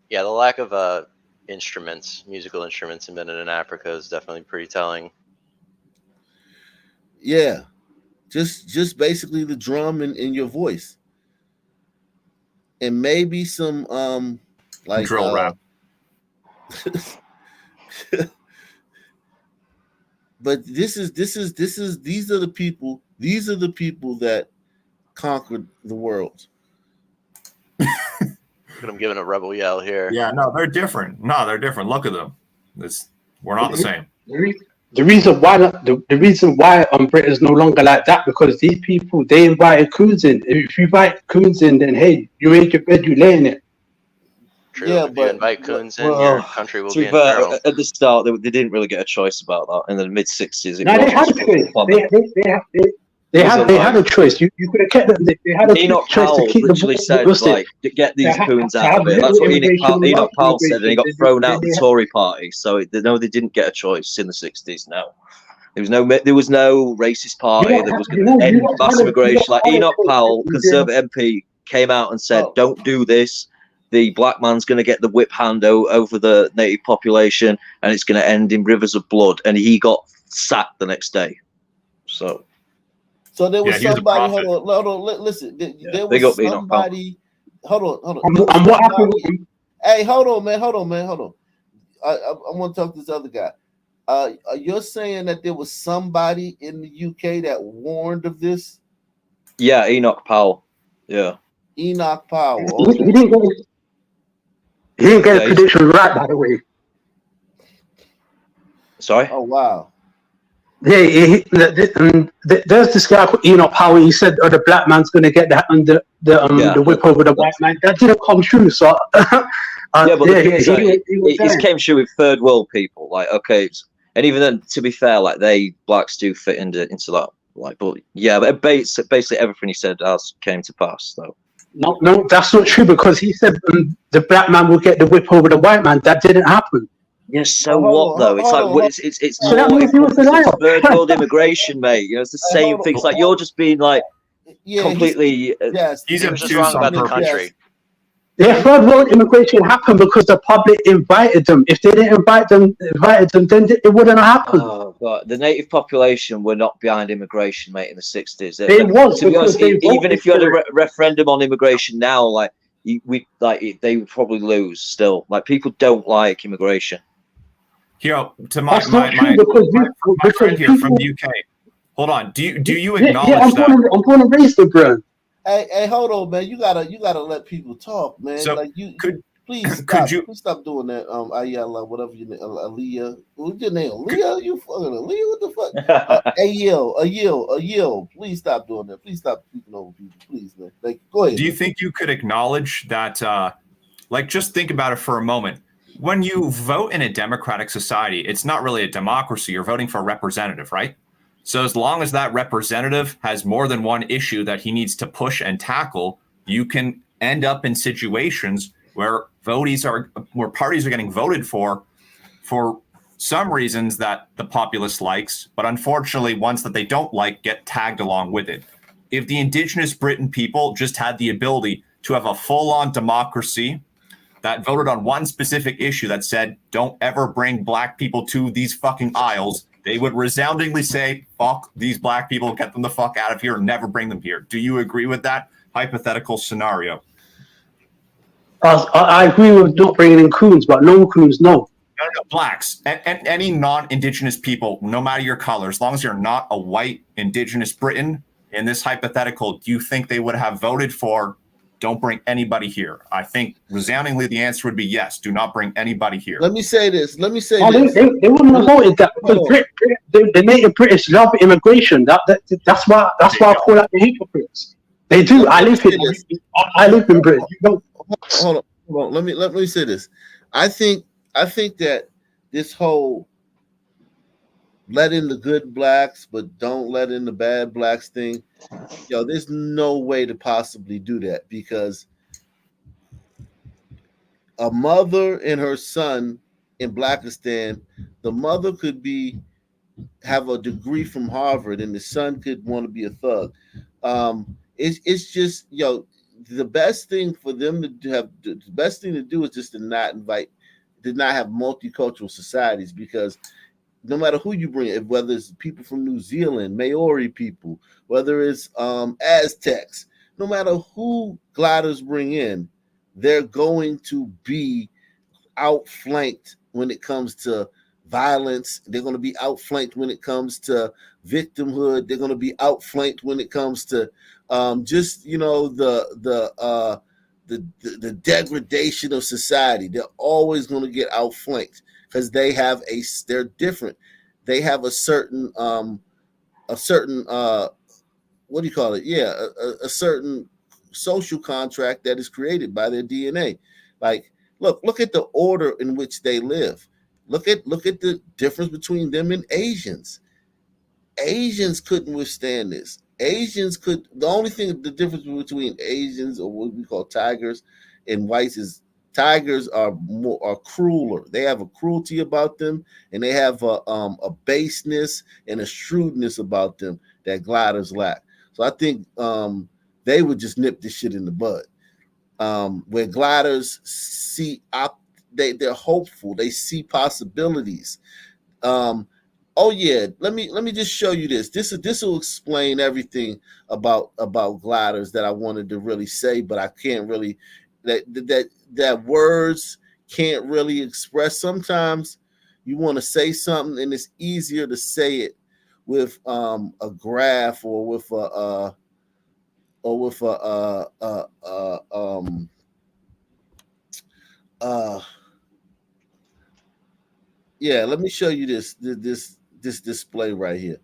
Yeah, the lack of instruments, musical instruments invented in Africa is definitely pretty telling. Yeah, just basically the drum in your voice, and maybe some like drill rap. But these are the people. These are the people that conquered the world. I'm giving a rebel yell here. Yeah, no, they're different. No, they're different. Look at them. We're not the same. The reason why Britain's no longer like that, because these people, they invited coons in. If you invite coons in, then hey, you make your bed, you lay in it. True. Yeah, if you invite coons in, your country will be in fair, peril. at the start, they didn't really get a choice about that. In the mid-60s, No, they had a choice. They had a choice. You could have kept them. They had a Enoch choice Powell to keep literally the said, Rustic. like, get these coons to out have of it. That's little what immigration, Enoch Powell said, and he got immigration. thrown out of They the had- Tory party. So no, they didn't get a choice in the 60s. No, there was no racist party that was going to end mass immigration. Like Enoch Powell, Conservative MP, came out and said, "Don't do this. The black man's going to get the whip hand over the native population, and it's going to end in rivers of blood." And he got sacked the next day. So there was he was a somebody. prophet. Hold on. Listen, there They was got Enoch Powell. somebody. Hold on. And what happened? Hey, hold on, man. I want to talk to this other guy. You're saying that there was somebody in the UK that warned of this? Yeah, Enoch Powell. Yeah. Enoch Powell. He didn't get a prediction right, by the way. Sorry. Oh wow. Yeah, there's this guy called Enoch Powell. He said, "Oh, the black man's going to get the whip over the white man." That didn't come true. So, but it came true with third world people. Like, okay, and even then, to be fair, like blacks do fit into that. Like, but basically everything he said came to pass. So. No, that's not true because he said the black man will get the whip over the white man. That didn't happen. Yes, so what though? It's like it's So that means he was a liar. third world immigration, mate. You know, it's the same thing. It's like you're just being like completely. He's just wrong about the country. Yeah, third world immigration happened because the public invited them. If they didn't invite them, then it wouldn't have happened. Oh, God. The native population were not behind immigration, mate, in the 60s. They was, to be honest, because they even if you had voted a referendum on immigration now, like they would probably lose still. Like people don't like immigration. Here, to my friend here from the UK. Hold on. Do you acknowledge I'm that? I'm born and raised in Britain. Hey, hold on, man. You gotta let people talk, man. So like please stop doing that. Ayala, whatever your name, Aaliyah. What's your name? Aaliyah? You fucking Aaliyah? What the fuck? Ayil. Please stop doing that. Please stop speaking over people. Please, man. Like, go ahead. Do you think you could acknowledge that? Just think about it for a moment. When you vote in a democratic society, it's not really a democracy. You're voting for a representative, right? So as long as that representative has more than one issue that he needs to push and tackle, you can end up in situations where parties are getting voted for some reasons that the populace likes, but unfortunately ones that they don't like get tagged along with it. If the indigenous Britain people just had the ability to have a full-on democracy that voted on one specific issue that said, don't ever bring black people to these fucking aisles, they would resoundingly say, fuck these black people, get them the fuck out of here, and never bring them here. Do you agree with that hypothetical scenario? I agree with not bringing in coons, but non-coons, no. No, blacks and any non-indigenous people, no matter your color, as long as you're not a white indigenous Briton, in this hypothetical, do you think they would have voted for don't bring anybody here? I think resoundingly the answer would be yes. Do not bring anybody here. Let me say this. They wouldn't have voted that because the native British love immigration. That's why I call out the hypocrites. They do. I live in Britain. Hold on. Let me say this. I think that this whole let in the good blacks but don't let in the bad blacks thing, there's no way to possibly do that, because a mother and her son in Blackistan, the mother could have a degree from Harvard and the son could want to be a thug. It's just the best thing for them to have, the best thing to do is just to not have multicultural societies, because no matter who you bring, whether it's people from New Zealand, Maori people, whether it's Aztecs, no matter who gliders bring in, they're going to be outflanked when it comes to violence. They're going to be outflanked when it comes to victimhood. They're going to be outflanked when it comes to the degradation of society. They're always going to get outflanked because they're different. They have a certain what do you call it? Yeah, a certain social contract that is created by their DNA. Like, look at the order in which they live. Look at the difference between them and Asians. Asians couldn't withstand this. Asians could. The only thing, the difference between Asians or what we call tigers and whites is tigers are crueler. They have a cruelty about them, and they have a baseness and a shrewdness about them that gliders lack. So I think they would just nip this shit in the bud. Where gliders see they're hopeful. They see possibilities. Oh yeah, let me just show you this. This will explain everything about gliders that I wanted to really say, but I can't really. That words can't really express. Sometimes you want to say something, and it's easier to say it with a graph or with yeah. Let me show you this display right here.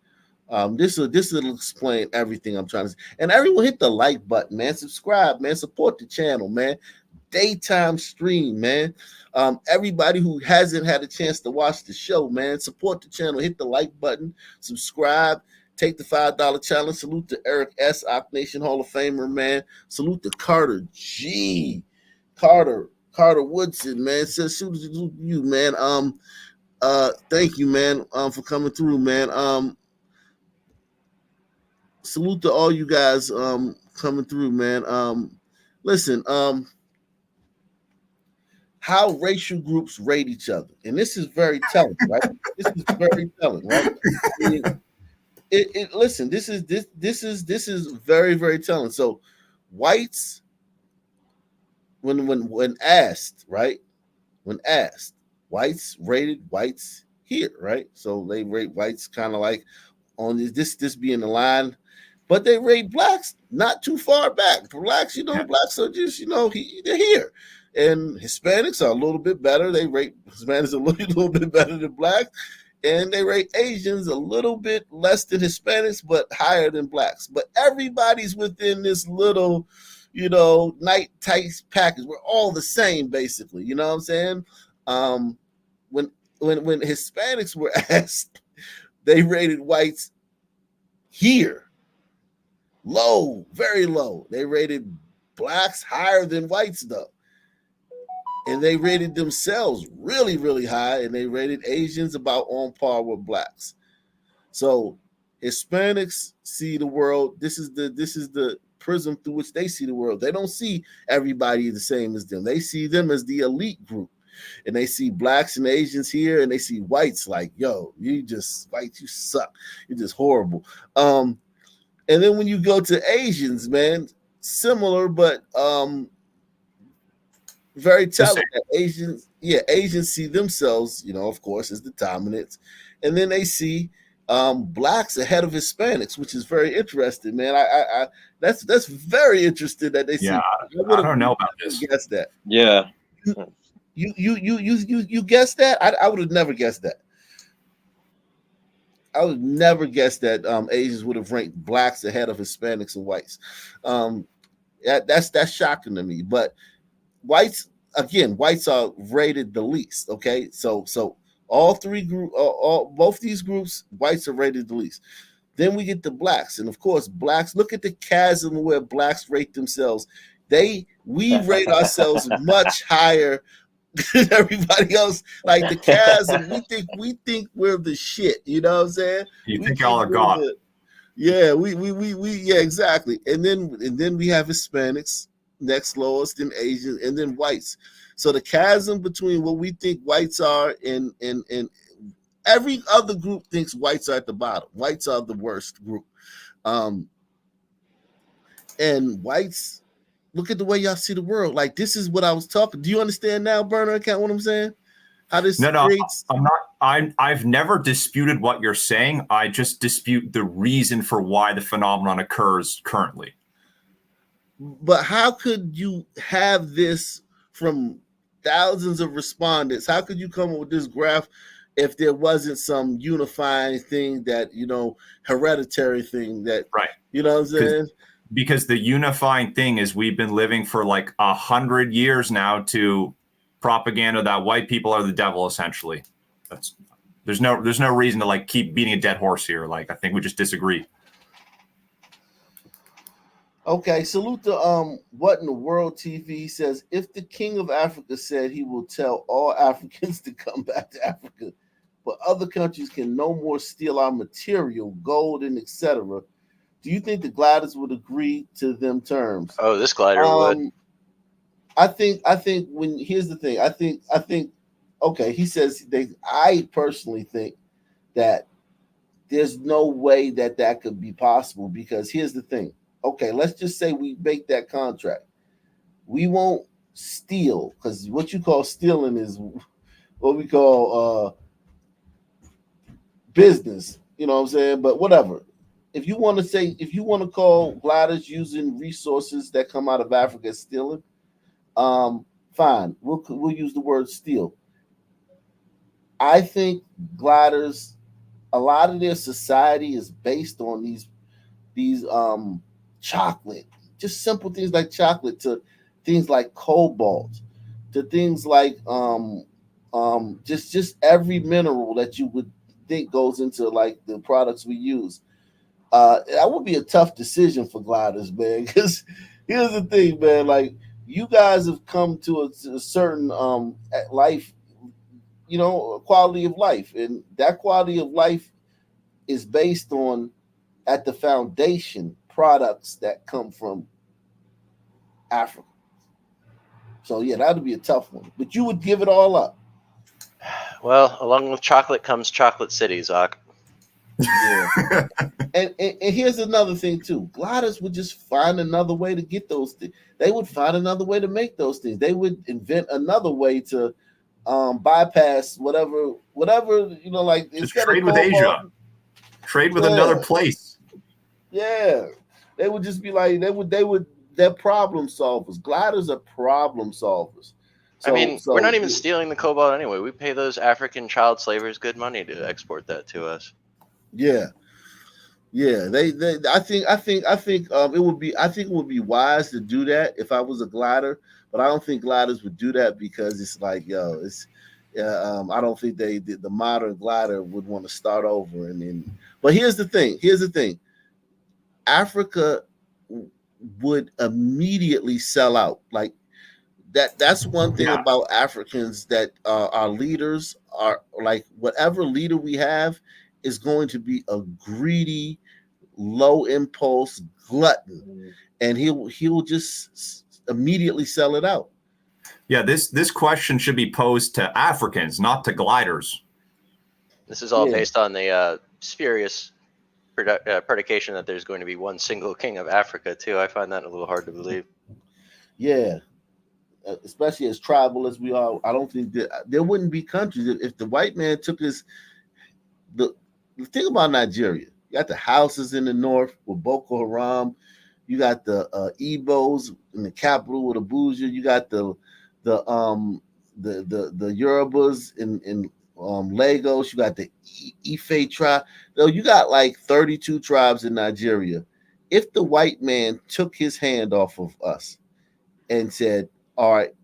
This will explain everything I'm trying to say. And everyone hit the like button, man. Subscribe, man. Support the channel, man. Daytime stream, man. Everybody who hasn't had a chance to watch the show, man, support the channel. Hit the like button. Subscribe. Take the $5 challenge. Salute to Eric S., Ock Nation Hall of Famer, man. Salute to Carter G. Carter Woodson, man. Says shoot you, man. Thank you, man, for coming through, man. Salute to all you guys coming through, man. Listen, how racial groups rate each other, and this is very telling, right? This is very telling, right? Listen, this is very, very telling. So, whites, when asked, right? When asked, whites rated whites here, right? So they rate whites kind of like on this being the line. But they rate blacks not too far back. Blacks, blacks are just, they're here. And Hispanics are a little bit better. They rate Hispanics a little bit better than blacks. And they rate Asians a little bit less than Hispanics, but higher than blacks. But everybody's within this little, night tight package. We're all the same, basically. You know what I'm saying? When Hispanics were asked, they rated whites here low, very low. They rated blacks higher than whites, though. And they rated themselves really, really high, and they rated Asians about on par with blacks. So Hispanics see the world. This is the prism through which they see the world. They don't see everybody the same as them. They see them as the elite group. And they see blacks and Asians here, and they see whites like, yo, whites, you suck. You're just horrible. And then when you go to Asians, man, similar, but very telling. Asians see themselves, of course, as the dominants, and then they see blacks ahead of Hispanics, which is very interesting, man. I that's very interesting that they see. Yeah, I don't know about this. Guess that. Yeah. You guessed that? I would have never guessed that. I would never guess that Asians would have ranked blacks ahead of Hispanics and whites. That's shocking to me. But whites are rated the least. Okay, so both these groups, whites are rated the least. Then we get the blacks, and of course, blacks. Look at the chasm where blacks rate themselves. We rate ourselves much higher than everybody else. Like the chasm, we think we're the shit. You know what I'm saying? You think y'all are God? Yeah, we exactly. And then we have Hispanics next lowest, then Asians, and then whites. So the chasm between what we think whites are and every other group thinks whites are at the bottom. Whites are the worst group. And whites, look at the way y'all see the world. Like, this is what I was talking. Do you understand now, Burner Account, what I'm saying? How this creates? I'm not. I've never disputed what you're saying. I just dispute the reason for why the phenomenon occurs currently. But how could you have this from thousands of respondents? How could you come up with this graph if there wasn't some unifying thing that, hereditary thing that, right? You know what I'm saying? Because the unifying thing is we've been living for like 100 years now to propaganda that white people are the devil, essentially. There's no reason to like keep beating a dead horse here. Like, I think we just disagree. Okay, salute to What in the World TV. He says, if the king of Africa said he will tell all Africans to come back to Africa, but other countries can no more steal our material, gold, and etc., do you think the gliders would agree to them terms? Oh, this glider would. I think when here's the thing. I think okay, he says I personally think that there's no way that could be possible, because here's the thing. Okay, let's just say we make that contract. We won't steal, because what you call stealing is what we call business. You know what I'm saying? But whatever. If you want to call gliders using resources that come out of Africa as stealing, fine. We'll use the word steal. I think gliders, a lot of their society is based on these chocolate, just simple things like chocolate, to things like cobalt, to things like just every mineral that you would think goes into like the products we use. That would be a tough decision for gliders, man, because here's the thing, man, like you guys have come to a certain life, quality of life, and that quality of life is based on, at the foundation, products that come from Africa. So yeah, that would be a tough one, but you would give it all up. Well, along with chocolate comes chocolate city, Zach. Yeah. and here's another thing too. Gliders would just find another way to get those things. They would find another way to make those things. They would invent another way to bypass whatever, like just trade with Asia, trade with another place. Yeah, they would just be like they're problem solvers. Gliders are problem solvers. So we're not even stealing the cobalt anyway. We pay those African child slavers good money to export that to us. Yeah. I think it would be wise to do that if I was a glider, but I don't think gliders would do that, because it's like, I don't think the modern glider would want to start over. But here's the thing. Africa would immediately sell out. Like that's one thing about Africans, that our leaders are like, whatever leader we have is going to be a greedy, low impulse glutton, and he'll just immediately sell it out. Yeah, this question should be posed to Africans, not to gliders. This is all based on the spurious predication that there's going to be one single king of Africa too. I find that a little hard to believe. Yeah, especially as tribal as we are. I don't think that there wouldn't be countries if the white man took the thing about Nigeria. You got the houses in the north with Boko Haram. You got the Igbos in the capital with Abuja. You got the Yorubas in Lagos. You got the Ife tribe. So you got like 32 tribes in Nigeria. If the white man took his hand off of us and said, all right,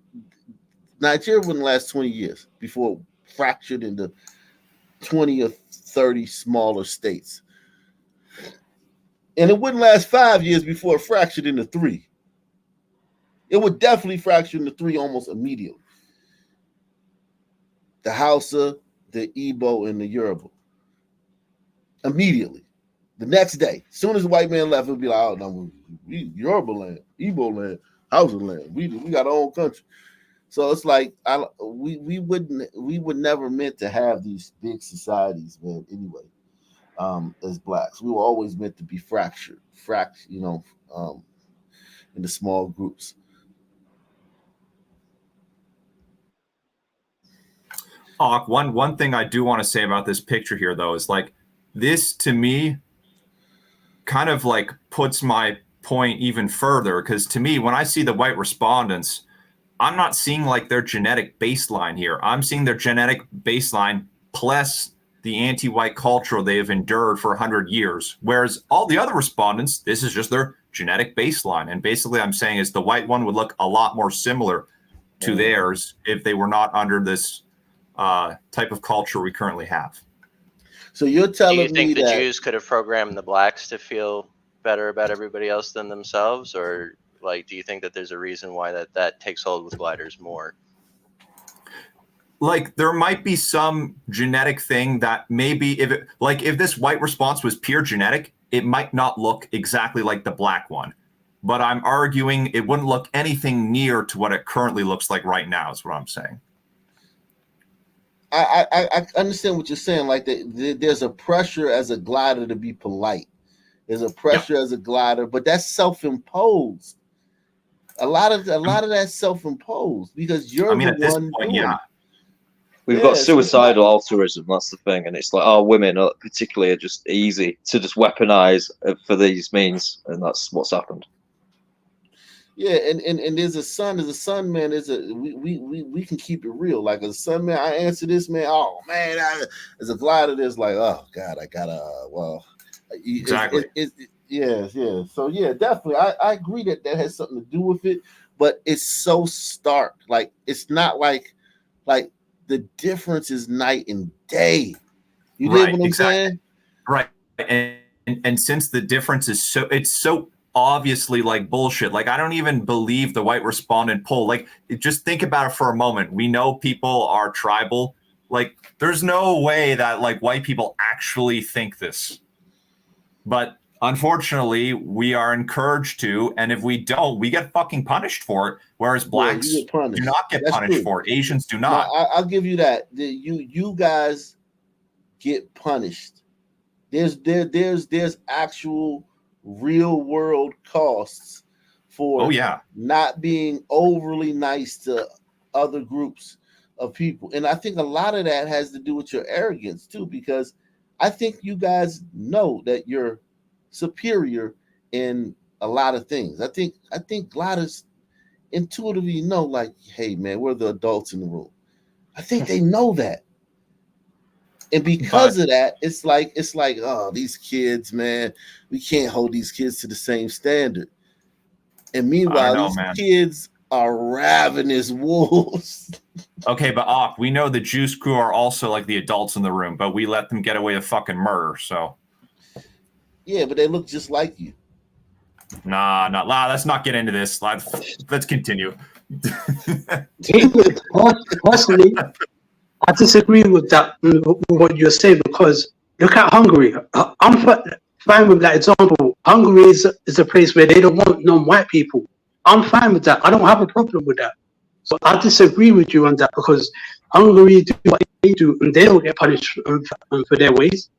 Nigeria wouldn't last 20 years before it fractured into 20 or 30 smaller states. And it wouldn't last 5 years before it fractured into 3. It would definitely fracture into 3 almost immediately. The Hausa, the Igbo, and the Yoruba. Immediately. The next day. As soon as the white man left, it would be like, oh, no, we Yoruba land, Igbo land, Hausa land. We got our own country. So it's like we would never meant to have these big societies, man, anyway. As blacks, we were always meant to be fractured, into small groups. One thing I do want to say about this picture here, though, is like this to me kind of like puts my point even further, because to me, when I see the white respondents, I'm not seeing like their genetic baseline here. I'm seeing their genetic baseline plus the anti-white culture they have endured for 100 years. Whereas all the other respondents, this is just their genetic baseline. And basically I'm saying is the white one would look a lot more similar to theirs if they were not under this type of culture we currently have. So you're telling me that... Do you think the Jews could have programmed the blacks to feel better about everybody else than themselves, or like, do you think that there's a reason why that takes hold with gliders more? Like, there might be some genetic thing that maybe if this white response was pure genetic, it might not look exactly like the black one. But I'm arguing it wouldn't look anything near to what it currently looks like right now, is what I'm saying. I understand what you're saying. Like there's a pressure as a glider to be polite. There's a pressure as a glider, but that's self-imposed. A lot of that's self-imposed because you're at this one point, doing it. We've Yeah, got so suicidal altruism. That's the thing, and it's like, oh, women are particularly just easy to just weaponize for these means, and that's what's happened. Yeah, and there's a son, man. We can keep it real. Like a son, man. I answer this, man. Oh man, there's a glider. There's like, oh God, I gotta. Well, exactly. Yeah. So yeah, definitely. I agree that has something to do with it, but it's so stark. Like it's not like the difference is night and day. You know what I'm saying? Right. And since the difference is so obviously like bullshit. Like, I don't even believe the white respondent poll. Like, just think about it for a moment. We know people are tribal. Like, there's no way that like white people actually think this. But unfortunately, we are encouraged to, and if we don't, we get fucking punished for it. Whereas blacks do not get punished for it. Asians do not. No, I'll give you that. You guys get punished. There's actual real world costs for not being overly nice to other groups of people. And I think a lot of that has to do with your arrogance too, because I think you guys know that you're superior in a lot of things. I think gliders intuitively know, like, hey man, we're the adults in the room. I think they know that. And because of that, it's like, oh, these kids, man, we can't hold these kids to the same standard. And meanwhile, these kids are ravenous wolves. Okay, but we know the Juice Crew are also like the adults in the room, but we let them get away with fucking murder, so. Yeah, but they look just like you. Nah, let's not get into this. Let's continue. David, personally, I disagree with that, with what you're saying, because look at Hungary. I'm fine with that example. Hungary is a place where they don't want non-white people. I'm fine with that. I don't have a problem with that. So I disagree with you on that, because Hungary do what they do, and they don't get punished for their ways.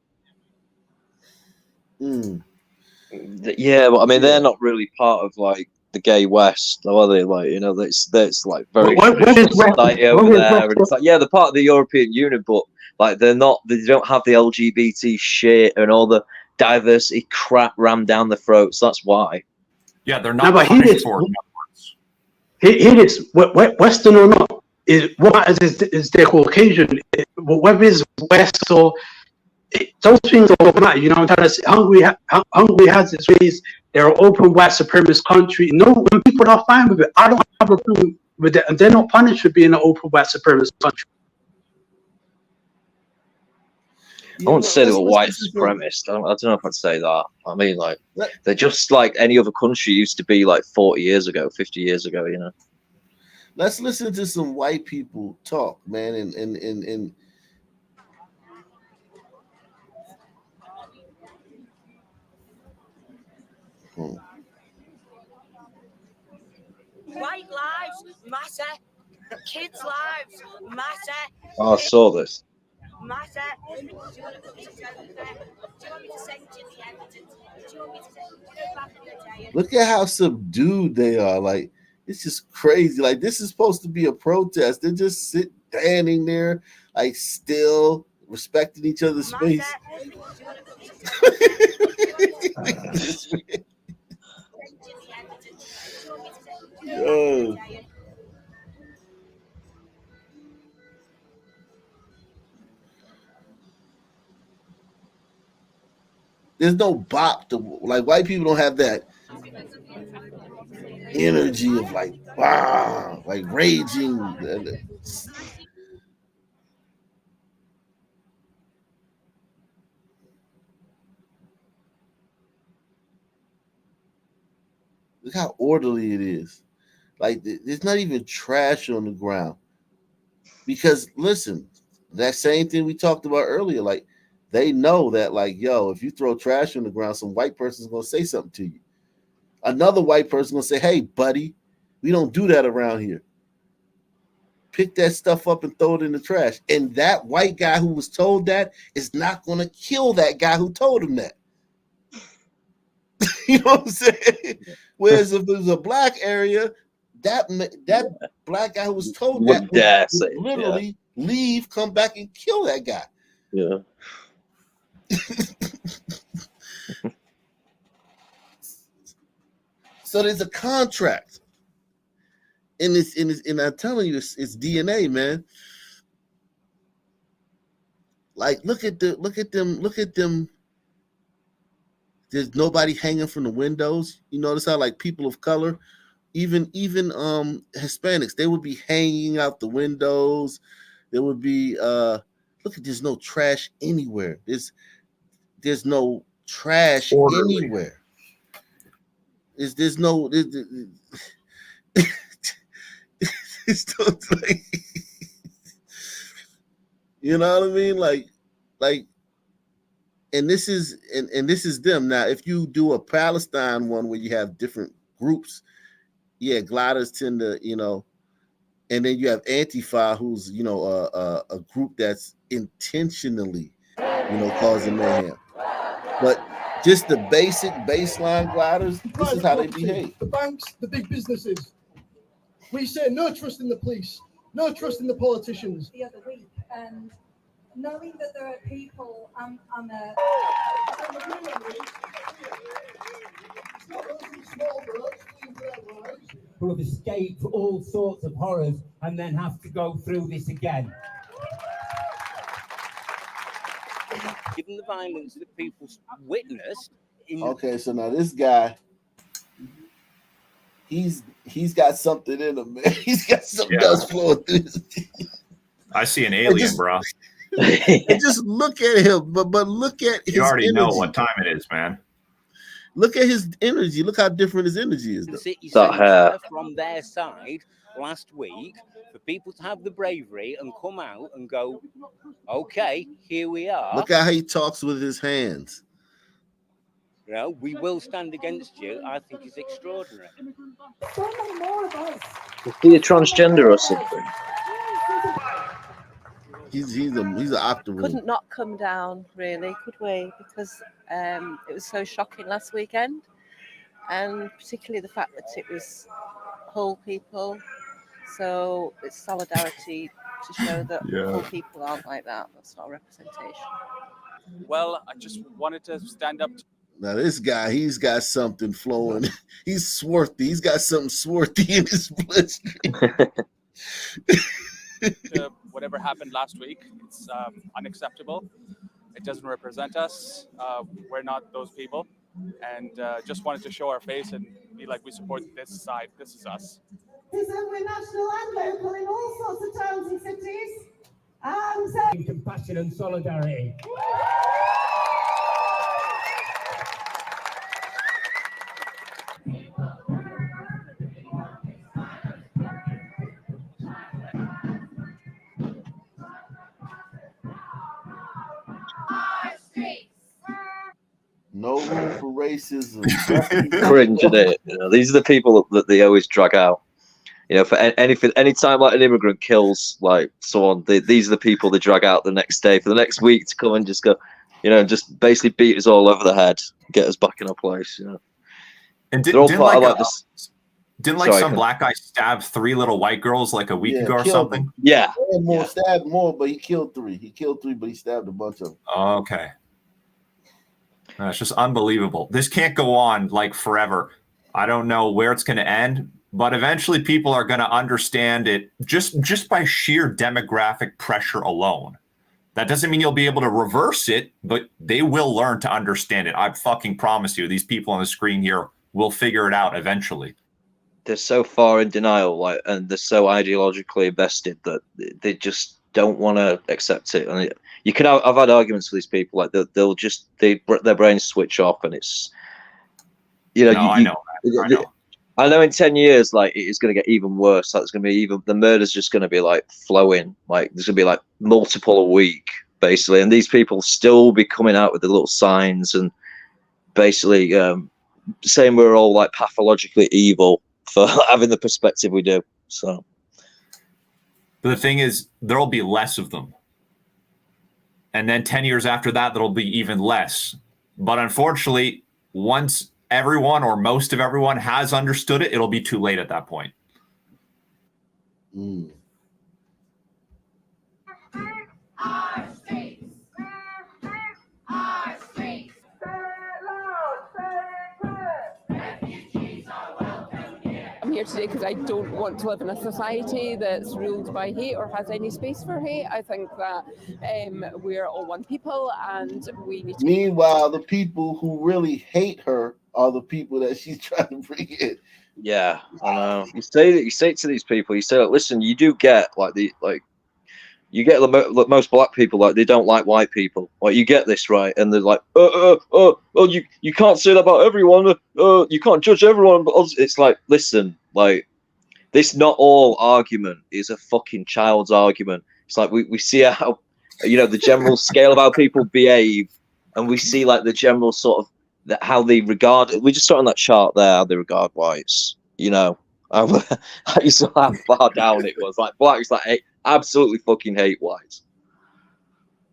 Yeah, but I mean, they're not really part of like the gay West, are they? Like, you know, that's like very society over there, and it's like, yeah, they're part of the European Union, but like they're not. They don't have the LGBT shit and all the diversity crap rammed down their throats. That's why. Yeah, they're not punished for it. Here it is, Western or not, what matters is they're Caucasian. Whether it's West or those things don't matter. You know what I'm trying to say? Hungary has its ways. They're an open white supremacist country. No, when people are fine with it, I don't have a problem with it, and they're not punished for being an open white supremacist country. I wouldn't say they were white supremacist. I don't know if I'd say that. I mean, like, they're just like any other country used to be like 40 years ago, 50 years ago, you know? Let's listen to some white people talk, man, and White lives matter. Kids' lives matter. Oh, I saw this. Matter. Do you want me to send you the evidence? Do you want me to send you back in the day? look at how subdued they are. Like, it's just crazy. Like, this is supposed to be a protest. They're just standing there, like, still respecting each other's space. Yo. There's no bop to, like, white people don't have that energy of like, wow, like raging. Look how orderly it is. Like there's not even trash on the ground. Because listen, that same thing we talked about earlier, like they know that, like, yo, if you throw trash on the ground, some white person's gonna say something to you. Another white person gonna say, "Hey, buddy, we don't do that around here. Pick that stuff up and throw it in the trash." And that white guy who was told that is not gonna kill that guy who told him that. You know what I'm saying? Whereas if it was a black area, that black guy who was told that would literally leave, come back, and kill that guy. Yeah. So there's a contract, and I'm telling you, it's DNA, man. Like, look at them. There's nobody hanging from the windows. You notice how, like, people of color, even Hispanics, they would be hanging out the windows. There would be look at, there's no trash anywhere. There's no trash anywhere. There's no it's like, you know what I mean? Like, and this is them. Now, if you do a Palestine one where you have different groups, yeah, gliders tend to, you know, and then you have Antifa, who's, you know, a group that's intentionally, you know, causing mayhem. But just the basic baseline gliders, this is how they behave. The banks, the big businesses. We say no trust in the police, no trust in the politicians. The other week, and knowing that there are people on a who have escaped all sorts of horrors and then have to go through this again. Given the violence that people witnessed. Okay, so now this guy, he's got something in him, man. He's got something else flowing through his I see an alien, bro. And just look at him, but look at his You already energy. know what time it is, man. Look at his energy. Look how different his energy is. The city centre from their side last week for people to have the bravery and come out and go, okay, here we are. Look at how he talks with his hands. You know, we will stand against you. I think it's extraordinary. so many more of us. Is he a transgender or something? He's an octoroon. Couldn't not come down, really, could we? Because it was so shocking last weekend, and particularly the fact that it was Hull people. So it's solidarity to show that Hull people aren't like that. That's not a representation. Well, I just wanted to stand up. Now this guy, he's got something flowing. He's swarthy. He's got something swarthy in his bloodstream. To whatever happened last week. It's unacceptable. It doesn't represent us. We're not those people. And just wanted to show our face and be like, we support this side. This is us. We're national and local in all sorts of towns and cities. Compassion and solidarity. No room for racism. Cringe, isn't it? You know, these are the people that they always drag out. You know, for any time like an immigrant kills like someone, these are the people they drag out the next day for the next week to come and just go, you know, just basically beat us all over the head, get us back in our place. You know, and they're all didn't part like, of this. didn't like some black guy stab 3 little white girls like a week ago or something? Them. Yeah, stabbed more, but he killed 3. He killed 3, but he stabbed a bunch of them. Okay. It's just unbelievable. This can't go on like forever. I don't know where it's going to end, but eventually people are going to understand it just by sheer demographic pressure alone. That doesn't mean you'll be able to reverse it, but they will learn to understand it. I fucking promise you, these people on the screen here will figure it out eventually. They're so far in denial, and they're so ideologically invested that they just don't want to accept it. And I've had arguments with these people, like they'll just their brains switch off, and it's, you know, I know. I know in 10 years, like, it is going to get even worse. Like, it's going to be the murder's just going to be like flowing. Like, there's going to be like multiple a week, basically. And these people still be coming out with the little signs and basically saying we're all like pathologically evil for having the perspective we do. So, but the thing is, there'll be less of them. And then 10 years after that, there'll be even less. But unfortunately, once everyone or most of everyone has understood it, it'll be too late at that point. Our streets. Our streets. I'm here today because I don't want to live in a society that's ruled by hate or has any space for hate. I think that we're all one people and we need to... Meanwhile, the people who really hate her are the people that she's trying to bring in. Yeah, I know. You say it to these people. You say, like, listen, you do get you get most black people, like, they don't like white people. Like, you get this, right? And they're like, you can't say that about everyone. You can't judge everyone. But it's like, listen, like, this not all argument is a fucking child's argument. It's like we see how, the general scale of how people behave, and we see like the general sort of how they regard. We just saw on that chart there how they regard whites. I saw how far down it was. Like, blacks like absolutely fucking hate whites.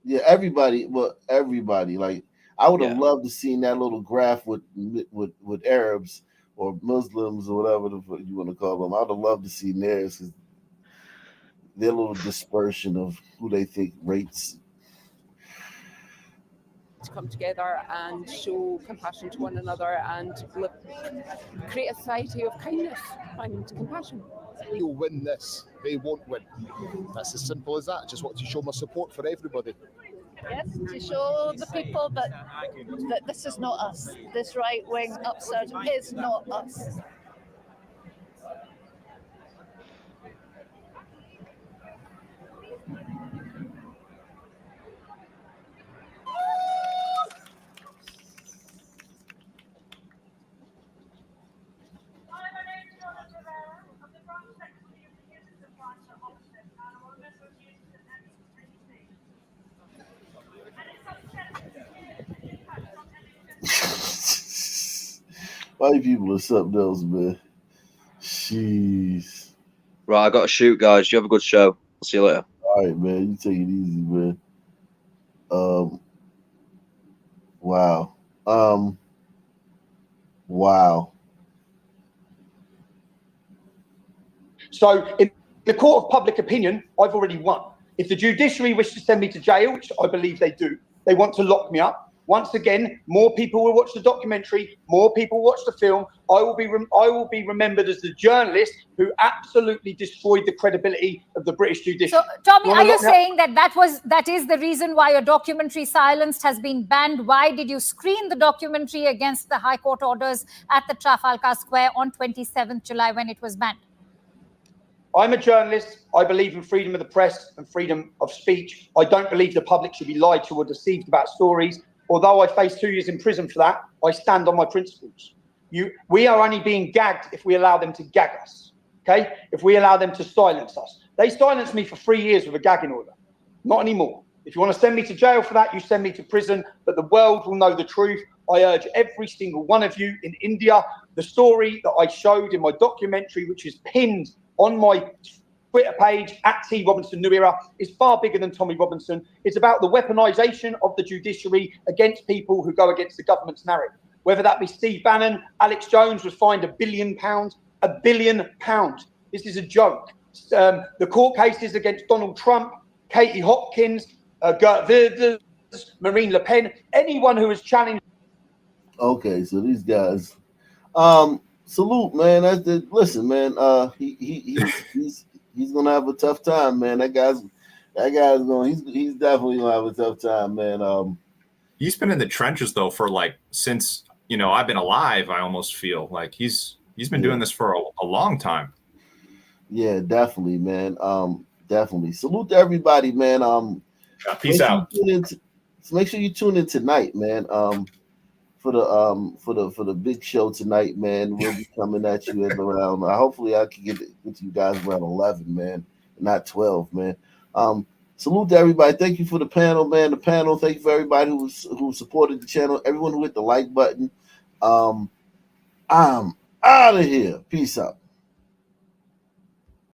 Yeah, everybody. Like, I would have loved to see that little graph with Arabs or Muslims or whatever you want to call them. I would have loved to see theirs, because their little dispersion of who they think rates. To come together and show compassion to one another and create a society of kindness and compassion. You'll win this, they won't win. That's as simple as that. Just want to show my support for everybody. Yes, to show the people that this is not us. This right-wing upsurge is not us. White people are something else, man. Jeez. Right, I got to shoot, guys. You have a good show. I'll see you later. All right, man. You take it easy, man. Wow. Wow. So in the court of public opinion, I've already won. If the judiciary wish to send me to jail, which I believe they do, they want to lock me up. Once again, more people will watch the documentary, more people watch the film. I will be remembered as the journalist who absolutely destroyed the credibility of the British judiciary. So, Tommy, are you saying that is the reason why your documentary Silenced has been banned? Why did you screen the documentary against the High Court orders at the Trafalgar Square on 27th July when it was banned? I'm a journalist. I believe in freedom of the press and freedom of speech. I don't believe the public should be lied to or deceived about stories. Although I face 2 years in prison for that, I stand on my principles. We are only being gagged if we allow them to gag us, okay? If we allow them to silence us. They silenced me for 3 years with a gagging order. Not anymore. If you want to send me to jail for that, you send me to prison, but the world will know the truth. I urge every single one of you in India, the story that I showed in my documentary, which is pinned on my Twitter page at T Robinson New Era, is far bigger than Tommy Robinson. It's about the weaponization of the judiciary against people who go against the government's narrative. Whether that be Steve Bannon, Alex Jones was fined £1 billion. £1 billion. This is a joke. The court cases against Donald Trump, Katie Hopkins, Geert Wilders, Marine Le Pen, anyone who has challenged. Okay, so these guys, salute, man. Listen, man. He's gonna have a tough time, man. That guy's he's definitely gonna have a tough time, man. He's been in the trenches though for like since I've been alive. I almost feel like he's been doing this for a long time. Yeah, definitely, man. Definitely. Salute to everybody, man. Peace out. Make sure you tune in tonight, man. for the big show tonight, man. We'll be coming at you at around. Hopefully, I can get to you guys around 11, man, not 12, man. Salute to everybody. Thank you for the panel, man. The panel. Thank you for everybody who supported the channel. Everyone who hit the like button. I'm out of here. Peace out.